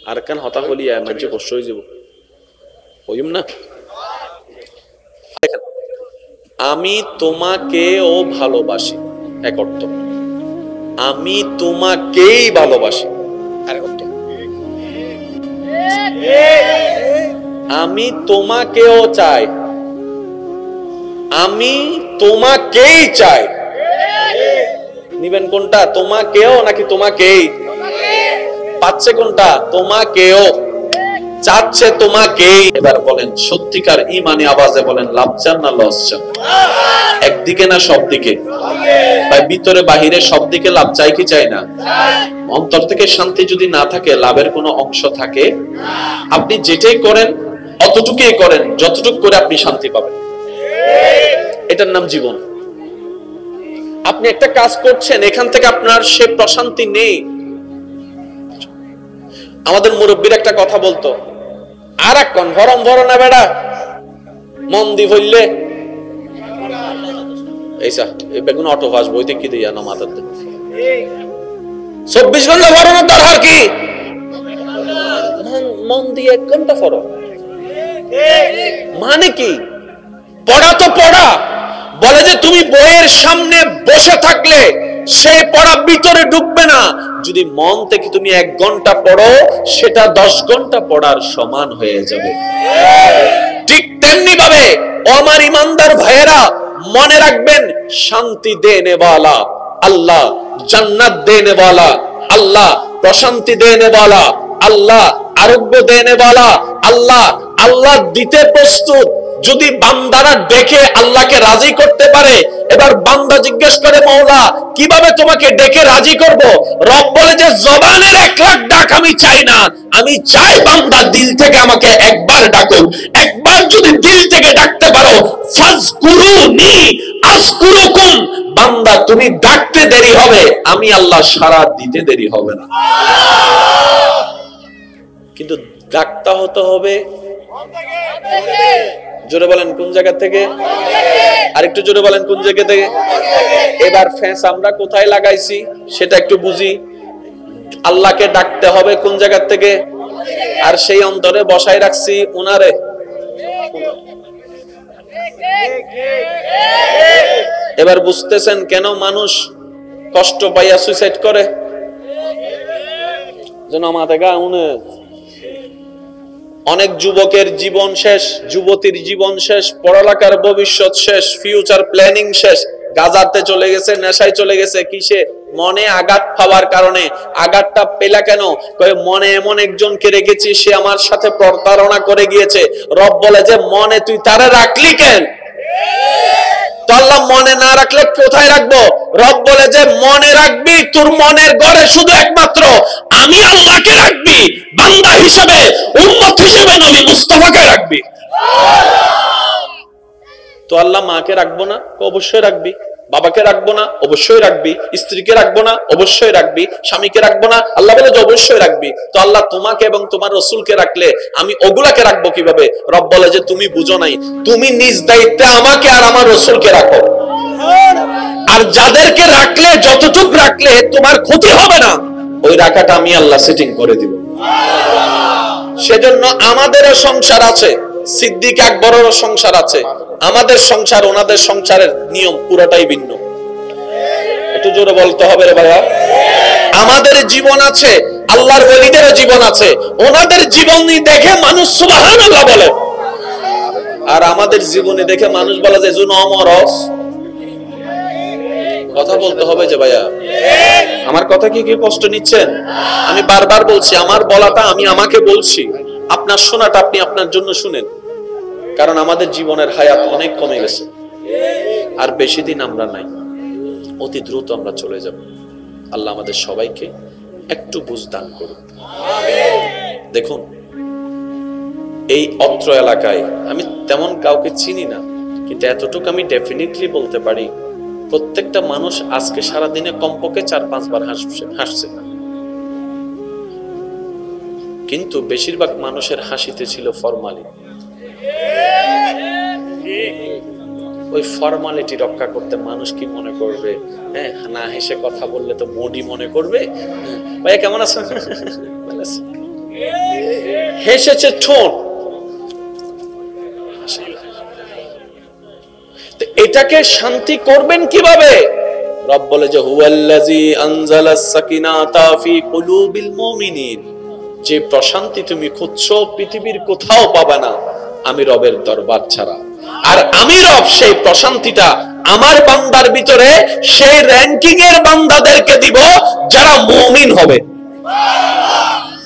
আর কেন হতা হলি মানুষ কষ্ট হয়ে যাব হইম না। আমি তোমাকেও ভালোবাসি, এক অর্থ। আমি তোমাকেই ভালোবাসি, আরেক অর্থ। আমি তোমাকেও চাই, আমি তোমাকেই চাই। নিবেন কোনটা? তোমাকেও নাকি তোমাকেই? পাচ্ছে কোনটা? তোমাকেও। চাচ্ছে তোমাকেই। এবার বলেন সত্যিকার ইমানি আওয়াজে বলেন, লাভ চান না লস চান? একদিকে না সব দিকে? ভাই ভিতরে বাহিরে সব দিকে লাভ চাই কি চাই না? অন্তর থেকে শান্তি যদি না থাকে, লাভের কোনো অংশ থাকে? আপনি যেটাই করেন অতটুকুই করেন যতটুকু করে আপনি শান্তি পাবেন। এটার নাম জীবন। আপনি একটা কাজ করছেন, এখান থেকে আপনার সে প্রশান্তি নেই। আমাদের মুরব্বীর একটা কথা বলতো, আর এক কোন ভরম ভর না বেড়া মন দি হইলে এইসা এই বেগুন অটো ফাস বইতে কি দিয়া না মাথাতে 24 ঘন্টা ভরনের দরকার কি? মন দিয়ে 1 ঘন্টা ফরো মানে কি? পড়া তো পড়া। বলে যে তুমি বইয়ের সামনে বসে থাকলে সেই পড়া ভিতরে ঢুকবে না। যদি মন থেকে তুমি 1 ঘন্টা পড়ো, সেটা 10 ঘন্টা পড়ার সমান হয়ে যাবে। ঠিক তেমনি ভাবে আমার ইমানদার ভাইয়েরা মনে রাখবেন, শান্তি দেনে ওয়ালা আল্লাহ, জান্নাত দেনে ওয়ালা আল্লাহ, প্রশান্তি দেনে ওয়ালা আল্লাহ, আরোগ্য দেনে ওয়ালা আল্লাহ। আল্লাহ দিতে প্রস্তুত। যদি বান্দারা ডেকে আল্লাহকে রাজি করতে পারে, এবার বান্দা জিজ্ঞেস করে, মওলা কিভাবে তোমাকে ডেকে রাজি করব? রব বলে যে জবানের 1 লাখ ডাক আমি চাই না, আমি চাই বান্দা দিল থেকে আমাকে একবার ডাকো। একবার যদি দিল থেকে ডাকতে পারো, ফাজকুরুনি আযকুরুকুম, বান্দা তুমি ডাকতে দেরি হবে, আমি আল্লাহ সাড়া দিতে দেরি হবে না। কিন্তু ডাকতে হতে হবে জোরে বলেন কোন জায়গা থেকে? আরেকটু জোরে বলেন কোন জায়গা থেকে? এবার ফেস আমরা কোথায় লাগাইছি সেটা একটু বুঝি। আল্লাহকে ডাকতে হবে কোন জায়গা থেকে? আর সেই অন্তরে বসায় রাখছি উনারে। এবার বুঝতেছেন কেন মানুষ কষ্ট পাইয়া সুইসাইড করে? যেন আমাদের গা উনে অনেক যুবকের জীবন শেষ, যুবতীর জীবন শেষ, পড়ালেখার ভবিষ্যৎ শেষ, ফিউচার প্ল্যানিং শেষ, গাজাতে চলে গেছে, নেশায় চলে গেছে। কিসে? মনে আঘাত পাওয়ার কারণে। আঘাতটা পেলা কেন? কয়ে মনে এমন একজনকে রেখেছি, সে আমার সাথে প্রতারণা করে গিয়েছে। রব বলে যে মনে তুই তারে রাখলি কেন? তো আল্লাহ মনে না রাখলে কোথায় রাখবো? রব বলে যে মনে রাখবি তোর মনের ঘরে শুধু একমাত্র আমি আল্লাহকে রাখবি, বান্দা হিসেবে, উম্মত হিসেবে নবী মুস্তাফাকে রাখবি। তো আল্লাহ মাকে রাখবো না? অবশ্যই রাখবি। বাবাকে রাখবো না? অবশ্যই রাখবি। স্ত্রীকে রাখবো না? অবশ্যই রাখবি। স্বামীকে রাখবো না? আল্লাহ বলে যে অবশ্যই রাখবি। তো আল্লাহ তোমাকে এবং তোমার রাসূলকে রাখলে আমি ওগুলাকে রাখবো কিভাবে? রব বলে যে তুমি বুঝো নাই, তুমি নিজ দায়িত্বে আমাকে আর আমার রাসূলকে রাখো। আর যাদেরকে রাখলে, যতটুক রাখলে তোমার ক্ষতি হবে না, ওই রাখাটা আমি আল্লাহ সেটিং করে দিব। সেজন্য আমাদেরও সংসার আছে, সিদ্দিক আকবরেরও সংসার আছে। আমাদের সংসার ওনাদের সংসারের নিয়ম পুরোটাই ভিন্ন। একটু জোরে বলতে হবে রে ভাইয়া। আমাদের জীবন আছে, আল্লাহর ওলিদেরও জীবন আছে। ওনাদের জীবনী দেখে মানুষ সুবহানাল্লাহ বলে, আর আমাদের জীবনী দেখে মানুষ বলে যে জুন অমরস। কথা বলতে হবে যে ভাইয়া। আমার কথা কি কষ্ট নিচ্ছেন? আমি বারবার বলছি, আমার বলাটা আমি আমাকে বলছি, আপনার শোনাটা আপনি আপনার জন্য শুনেন। কারণ আমাদের জীবনের হায়াত অনেক কমে গেছে, আর বেশি দিন আমরা নাই, অতি দ্রুত আমরা চলে যাব। আল্লাহ আমাদের সবাইকে একটু বুঝ দান করুন। দেখুন এই অত্র এলাকায় আমি তেমন কাউকে চিনি না, কিন্তু এতটুকু আমি ডেফিনেটলি বলতে পারি প্রত্যেকটা মানুষ আজকে সারাদিনে কমপক্ষে 4-5 বার হাসছে, কিন্তু বেশিরভাগ মানুষের হাসিতে ছিল ফরমালিটি। ওই ফরমালিটি রক্ষা করতে মানুষ কি মনে করবে, হ্যাঁ না হেসে কথা বললে তো মোডি মনে করবে, ভাই কেমন আছেন, হেসেছে ঠোঁট, এটাকে শান্তি করবেন কিভাবে? রব বলে যে হুয়াল্লাযী আনজালাস সাকিনাতা ফি কুলুবিল মুমিনিন, যে প্রশান্তি তুমি খুঁজছো পৃথিবীর কোথাও পাবে না আমি রবের দরবার ছাড়া। আর আমি রব সেই প্রশান্তিটা আমার বান্দার ভিতরে সেই র‍্যাঙ্কিং এর বান্দাদেরকে দিব যারা মুমিন হবে।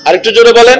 আরেকটু জোরে বলেন।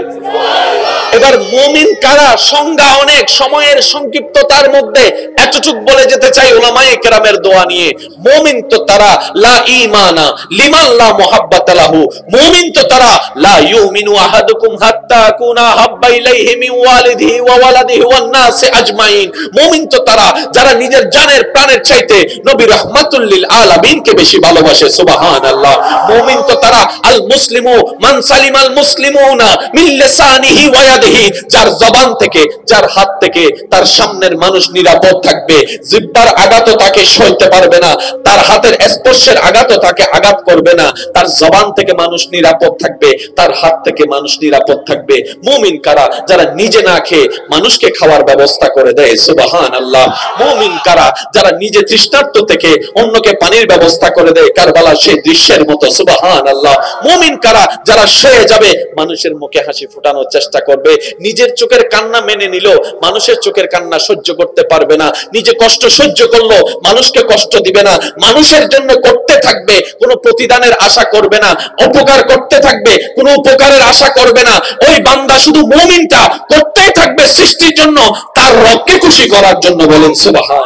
এবার মুমিন কারা? সংজ্ঞা অনেক, সময়ের সংক্ষিপ্ততার মধ্যে এতটুক বলে যেতে চাই উলামায়ে কেরামের দোয়া নিয়ে। মুমিন তো তারা লা ঈমানা লিমান লা মুহাব্বাতা লাহু, মুমিন তো তারা লা ইউমিনু আহাদুকুম হাত্তা আকুনা হাব্বা ইলাইহি মিন ওয়ালিদিহি ওয়া ওয়ালাদিহি ওয়ান নাসি আজমাইন। মুমিন তো তারা যারা নিজের জানের প্রাণের চাইতে নবী রাহমাতুল লিল আলামিনকে বেশি ভালোবাসে। সুবহানাল্লাহ। মুমিন তো তারা আল মুসলিমু মান সালিমাল মুসলিমুনা মিন লিসানিহি ওয়া ইয়াদিহি, যার জবান থেকে যার হাত থেকে তার সামনের মানুষ নিরাপদ থাকবে, জিহ্বার আঘাতও তাকে সইতে পারবে না, তার হাতের স্পর্শের আঘাতও তাকে আঘাত করবে না, তার জবান থেকে মানুষ নিরাপদ থাকবে, তার হাত থেকে মানুষ নিরাপদ থাকবে। মুমিন কারা? যারা নিজে না খেয়ে মানুষকে খাওয়ার ব্যবস্থা করে দেয়। সুবহানাল্লাহ। মুমিন কারা? যারা নিজে তৃষ্ণার্ত থেকে অন্যকে পানির ব্যবস্থা করে দেয়, কারবালার সেই দৃশ্যের মতো। সুবহানাল্লাহ। মুমিন কারা? যারা সয়ে যাবে মানুষের মুখে হাসি ফোটানোর চেষ্টা করবে, নিজের চোখের কান্না মেনে নিল, মানুষের চোখের কান্না সহ্য করতে পারবে না, নিজে কষ্ট সহ্য করলো, মানুষকে কষ্ট দিবে না, মানুষের জন্য করতে থাকবে, কোনো প্রতিদানের আশা করবে না, উপকার করতে থাকবে, কোনো উপকারের আশা করবে না। ওই বান্দা শুধু মুমিনটা করতেই থাকবে সৃষ্টির জন্য, তার রবকে খুশি করার জন্য। বলেন সুবহান।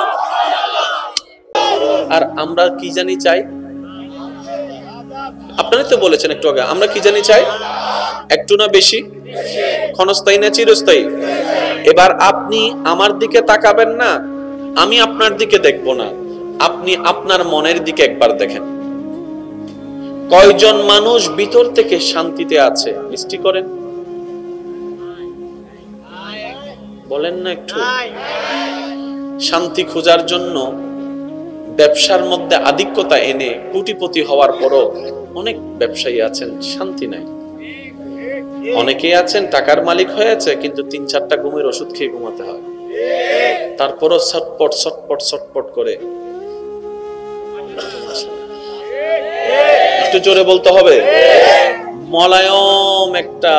আর আমরা কি জানি চাই? আপনারা তো বলেছেন একটু আগে, আমরা কি জানি চাই? একটু না বেশি? ক্ষণস্থায়ী না চিরস্থায়ী? এবার আপনি আমার দিকে তাকাবেন না, আমি আপনার দিকে দেখব না, আপনি আপনার মনের দিকে একবার দেখেন। কয়জন মানুষ ভিতর থেকে শান্তিতে আছে? মিষ্টি করেন, বলেন না একটু। শান্তি খোঁজার জন্য ব্যবসার মধ্যে আধিক্যতা এনে কোটিপতি হওয়ার পরও অনেক ব্যবসায়ী আছেন শান্তি নাই। অনেকেই আছেন টাকার মালিক হয়েছে কিন্তু 3-4টা ঘুমের ওষুধ খেয়ে ঘুমাতে হয়, তারপরও ছটপট ছটপট ছটপট করে। একটু জোরে বলতে হবে। মলায়ম একটা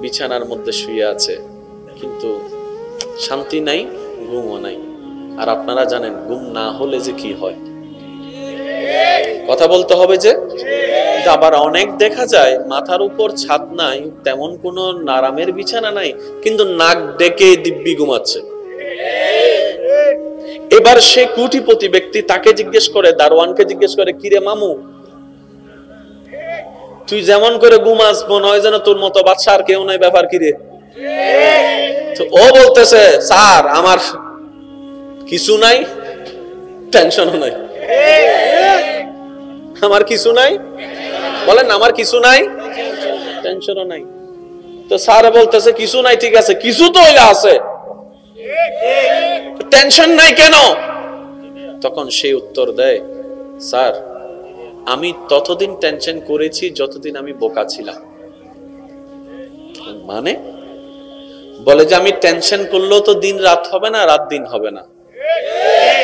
বিছানার মধ্যে শুয়ে আছে কিন্তু শান্তি নাই, ঘুমও নাই। আর আপনারা জানেন ঘুম না হলে যে কি হয়, কথা বলতে হবে যে। আবার অনেক দেখা যায় মাথার উপর ছাদ নাই, তেমন কোন আরামের বিছানা নাই, কিন্তু নাক ডেকে দিব্যি ঘুমাচ্ছে। এবার সে কোটিপতি ব্যক্তি, তাকে জিজ্ঞেস করে, দারোয়ানকে জিজ্ঞেস করে, কিরে মামু তুই যেমন করে ঘুমাস মনে হয় যেন তোর মতো বাদশা আর কেউ নাই, ব্যাপার কিরে? তো ও বলতেছে, স্যার আমার কিছু নাই, টেনশনও নাই। আমার কিছু নাই, বলেন আমার কিছু নাই, টেনশনও নাই। তো স্যার বলতেছে কিছু নাই, ঠিক আছে, কিছু তো আছে, টেনশন নাই কেন? তখন সেই উত্তর দেয়, স্যার আমি ততদিন টেনশন করেছি যতদিন আমি বোকা ছিলাম। মানে বলে যে আমি টেনশন করলেও তো দিন রাত হবে না, রাত দিন হবে না।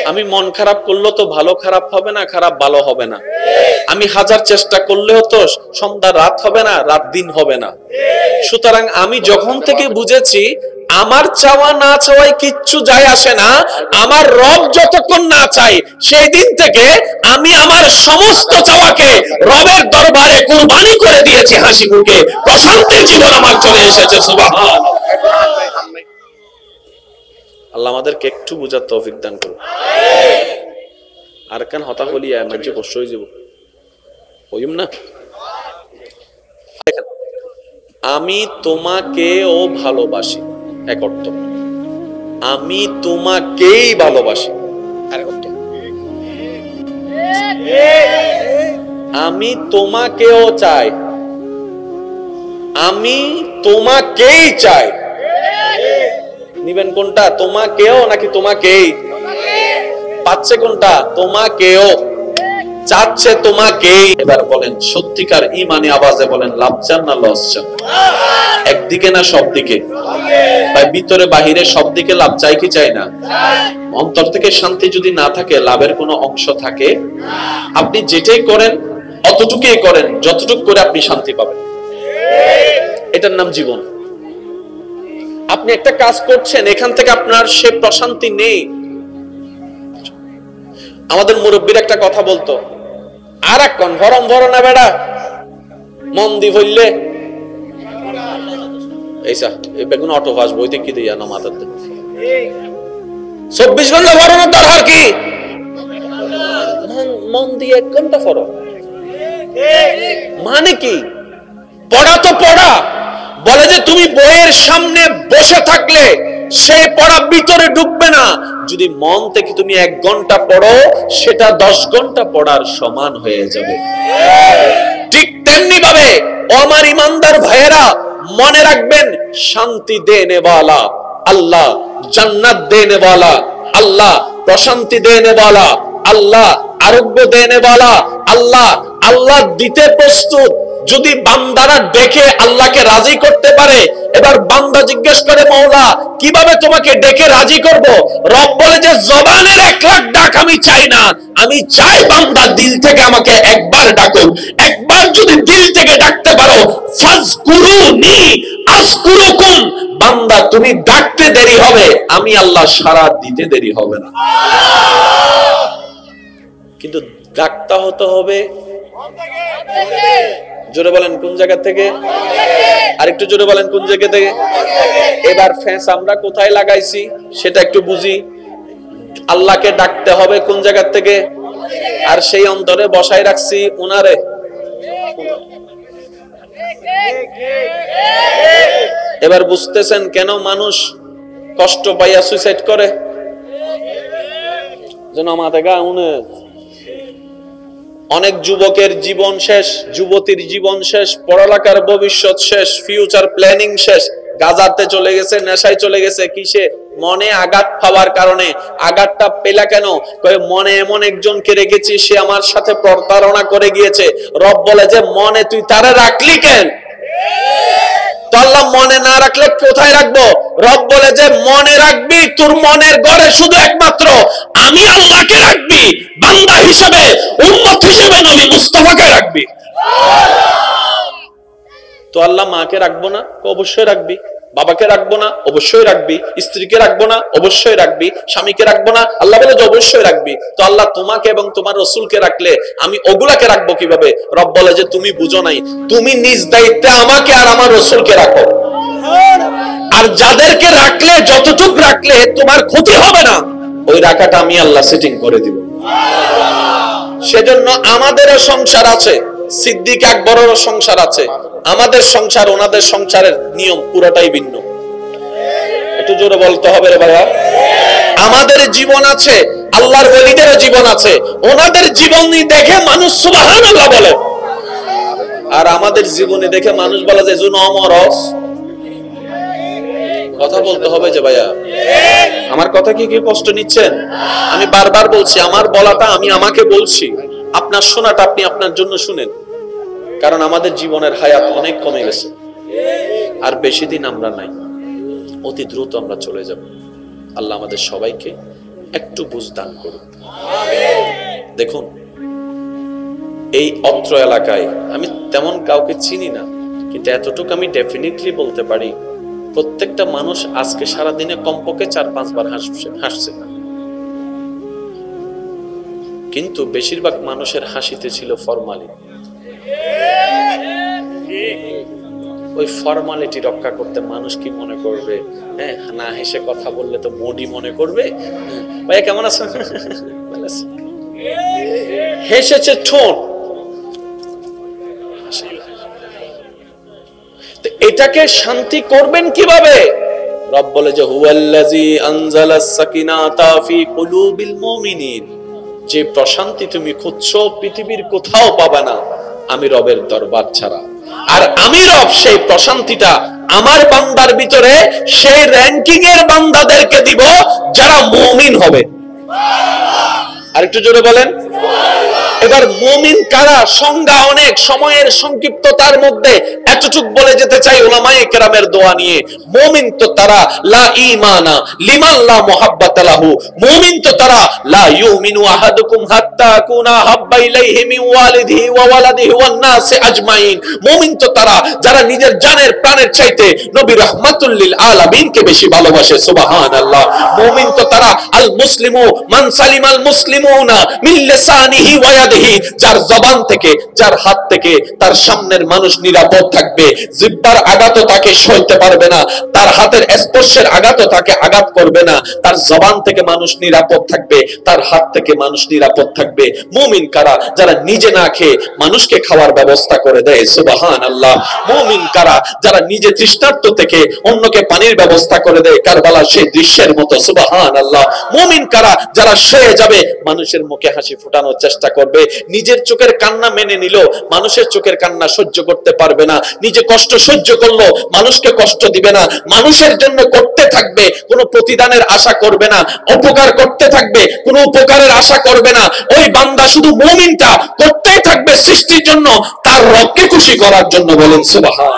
আমি মন খারাপ করলেও তো ভালো খারাপ হবে না, খারাপ ভালো হবে না। আমি হাজার চেষ্টা করলেও তো সন্ধ্যা রাত হবে না, রাত দিন হবে না। সুতরাং আমি যখন থেকে বুঝেছি আমার চাওয়া না চাওয়ায় কিচ্ছু যায় আসে না, আমার রব যতক্ষণ না চাই, সেই দিন থেকে আমি আমার সমস্ত চাওয়াকে রবের দরবারে কুরবানি করে দিয়েছি হাসি মুখে। প্রশান্তির জীবন আমার চলে এসেছে। সুবহানাল্লাহ। আল্লাহ আমাদেরকে একটু বুঝার তৌফিক দান করুন। আর কেন হতা বলি মানুষ কষ্ট হয়ে যাব ওইম না। আমি তোমাকেও ভালোবাসি, এক অর্থ, আমি তোমাকেই ভালোবাসি আরেক অর্থ, আমি তোমাকেও চাই, আমি তোমাকেই চাই। নিবেন কোনটা? তোমাকেও নাকি তোমাকেই? পাচ্ছে কোনটা? তোমাকেও, চাচ্ছে তোমাকেই। এবার বলেন সত্যিকার ইমানি আওয়াজে বলেন, লাভ চান না লস চান? একদিকে না সব দিকে? ভাই ভিতরে বাহিরে সব দিকে লাভ চাই কি চাই না? অন্তর থেকে শান্তি যদি না থাকে, লাভের কোনো অংশ থাকে? আপনি যেটাই করেন অতটুকুই করেন যতটুকু করে আপনি শান্তি পাবেন। এটার নাম জীবন। আপনি একটা কাজ করছেন, এখান থেকে আপনার সে প্রশান্তি নেই। আমাদের মুরব্বীর একটা কথা বলতো, আর এক কন ভরম ভর না বেড়া মন দি হইলে এইসা এই বেগুন অটো ফাস বইতে কি দিয়া না মাথার 24 ঘন্টা ভরানোর দরকার কি? মন দিয়ে 1 ঘন্টা ফরো মানে কি? পড়া তো পড়া, বলে যে তুমি বইয়ের সামনে বসে থাকলে সেই পড়া ভিতরে ঢুকবে না, যদি মন থেকে তুমি 1 ঘন্টা পড়ো সেটা 10 ঘন্টা পড়ার সমান হয়ে যাবে। ঠিক তেমনি ভাবে আমার ইমানদার ভাইয়েরা মনে রাখবেন, শান্তি দেনে ওয়ালা আল্লাহ, জান্নাত দেনে ওয়ালা আল্লাহ, প্রশান্তি দেনে ওয়ালা আল্লাহ, আরোগ্য দেনে ওয়ালা আল্লাহ। আল্লাহ দিতে প্রস্তুত। যদি বান্দারা ডেকে আল্লাহকে রাজি করতে পারে, এবার বান্দা জিজ্ঞেস করে, মওলা কিভাবে তোমাকে ডেকে রাজি করব? রব বলে যে জবানের 1 লাখ ডাক আমি চাই না, আমি চাই বান্দা দিল থেকে আমাকে একবার ডাকুক। একবার যদি দিল থেকে ডাকতে পারো, ফাজকুরুনি আযকুরুকুম, বান্দা তুমি ডাকতে দেরি হবে, আমি আল্লাহ সাড়া দিতে দেরি হবে না। কিন্তু ডাকতে হতে হবে জোরে বলেন কোন জায়গা থেকে? আরেকটু জোরে বলেন কোন জায়গা থেকে? এবার ফেস আমরা কোথায় লাগাইছি সেটা একটু বুঝি। আল্লাহকে ডাকতে হবে কোন জায়গা থেকে? আর সেই অন্তরে বসায় রাখছি উনারে। এবার বুঝতেছেন কেন মানুষ কষ্ট পাইয়া সুইসাইড করে? যেন মাথা গা উনে অনেক যুবকের জীবন শেষ, যুবতীর জীবন শেষ, পড়ালেখার ভবিষ্যৎ শেষ, ফিউচার প্ল্যানিং শেষ, গাজাতে চলে গেছে, নেশায় চলে গেছে। কিসে? মনে আঘাত পাওয়ার কারণে। আঘাতটা পেলা কেন? কয়ে মনে এমন একজনকে রেখেছি, সে আমার সাথে প্রতারণা করে গিয়েছে। রব বলে যে মনে তুই তারে রাখলি কেন? তো আল্লাহ মনে না রাখলে কোথায় রাখবো? রব বলে যে মনে রাখবি, তোর মনের ঘরে শুধু একমাত্র আমি আল্লাহকে রাখবি, বান্দা হিসেবে উম্মত হিসেবে নবী মুস্তাফাকে রাখবি। তো আল্লাহ মাকে রাখবো না? অবশ্যই রাখবি। বাবাকে রাখবো না? অবশ্যই রাখবি। স্ত্রীকে রাখবো না? অবশ্যই রাখবি। স্বামীকে রাখবো না? আল্লাহ বলে যে অবশ্যই রাখবি। তো আল্লাহ তোমাকে এবং তোমার রাসূলকে রাখলে আমি ওগুলাকে রাখবো কিভাবে? রব বলে যে তুমি বুঝো নাই, তুমি নিজ দায়িত্বে আমাকে আর আমার রাসূলকে রাখো। আর যাদেরকে রাখলে, যতটুকু রাখলে তোমার ক্ষতি হবে না, ওই রাখাটা আমি আল্লাহ সেটিং করে দিব। সেজন্য আমাদেরও সংসার আছে, সিদ্দিক আকবরেরও সংসার আছে। আমাদের সংসার ওনাদের সংসারের নিয়ম পুরোটাই ভিন্ন। একটু জোরে বলতে হবে রে ভাইয়া। আমাদের জীবন আছে, আল্লাহর ওলিদেরও জীবন আছে। ওনাদের জীবনী দেখে মানুষ সুবহানাল্লাহ বলে, আর আমাদের জীবনী দেখে মানুষ বলে যে জুন অমরস। কথা বলতে হবে যে ভাইয়া। আমার কথা কি কষ্ট নিচ্ছেন? আমি বারবার বলছি, আমার বলাটা আমি আমাকে বলছি, আপনার শোনাটা আপনি আপনার জন্য শুনেন। কারণ আমাদের জীবনের হায়াত অনেক কমে গেছে, আর বেশি দিন আমরা নাই, অতি দ্রুত আমরা চলে যাব। আল্লাহ আমাদের সবাইকে একটু বুঝ দান করুন। দেখুন, এই অত্র এলাকায় আমি তেমন কাউকে চিনি না, কিন্তু এতটুকু আমি ডেফিনেটলি বলতে পারি, প্রত্যেকটা মানুষ আজকে সারা দিনে কমপক্ষে 4-5 বার হাসছে, কিন্তু বেশিরভাগ মানুষের হাসিতে ছিল ফরমালিটি। ওই ফরমালিটি রক্ষা করতে মানুষ কি মনে করবে? হ্যাঁ, না হেসে কথা বললে তো মোডি মনে করবে। ভাই কেমন আছেন? হেসেছে ঠোঁট, এটাকে শান্তি করবেন কিভাবে? রব বলে যে হুয়াল্লাযী আনজালাস সাকিনাতা ফি কুলুবিল মুমিনিন, যে প্রশান্তি তুমি খুঁজছো পৃথিবীর কোথাও পাবে না আমি রবের দরবার ছাড়া। আর আমি রব সেই প্রশান্তিটা আমার বান্দার ভিতরে সেই র‍্যাঙ্কিং এর বান্দাদেরকে দিব যারা মুমিন হবে। আরেকটু জোরে বলেন। এবার মুমিন কারা, সংজ্ঞা অনেক, সময়ের সংক্ষিপ্ততার মধ্যে এতটুক বলে যেতে চাই উলামায়ে কেরামের দোয়া নিয়ে। মুমিন তো তারা লা ঈমানা লিমান লা মুহাব্বাতা লাহু, মুমিন তো তারা লা ইউমিনু আহাদুকুম হাত্তা কুনা হাব্বা ইলাইহি মিন ওয়ালিদিহি ওয়া ওয়ালাদিহি ওয়ান নাসি আজমাইন। মুমিন তো তারা যারা নিজের জানের প্রাণের চাইতে নবী রাহমাতুল লিল আলামিনকে বেশি ভালোবাসে। সুবহানাল্লাহ। মুমিন তো তারা আল মুসলিমু মান সালিমাল মুসলিমুনা মিন লিসানিহি ওয়া ইয়াদিহি, যার জবান থেকে যার হাত থেকে তার সামনের মানুষ নিরাপদ থাকবে, জিহ্বার আঘাতও তাকে সইতে পারবে না, তার হাতের স্পর্শের আঘাতও তাকে আঘাত করবে না, তার জবান থেকে মানুষ নিরাপদ থাকবে, তার হাত থেকে মানুষ নিরাপদ থাকবে। মুমিন কারা, যারা নিজে না খেয়ে মানুষকে খাওয়ার ব্যবস্থা করে দেয়। সুবহানাল্লাহ। মুমিন কারা, যারা নিজে তৃষ্ণার্ত থেকে অন্যকে পানির ব্যবস্থা করে দেয়, কারবালার সেই দৃশ্যের মতো। সুবহানাল্লাহ। মুমিন কারা, যারা সয়ে যাবে মানুষের মুখে হাসি ফোটানোর চেষ্টা করবে, নিজের চোখের কান্না মেনে নিল, মানুষের চোখের কান্না সহ্য করতে পারবে না, নিজে কষ্ট সহ্য করলো, মানুষকে কষ্ট দিবে না, মানুষের জন্য করতে থাকবে, কোনো প্রতিদানের আশা করবে না, উপকার করতে থাকবে, কোনো উপকারের আশা করবে না। ওই বান্দা শুধু মুমিনটা করতেই থাকবে সৃষ্টির জন্য, তার রবকে খুশি করার জন্য। বলেন সুবহান।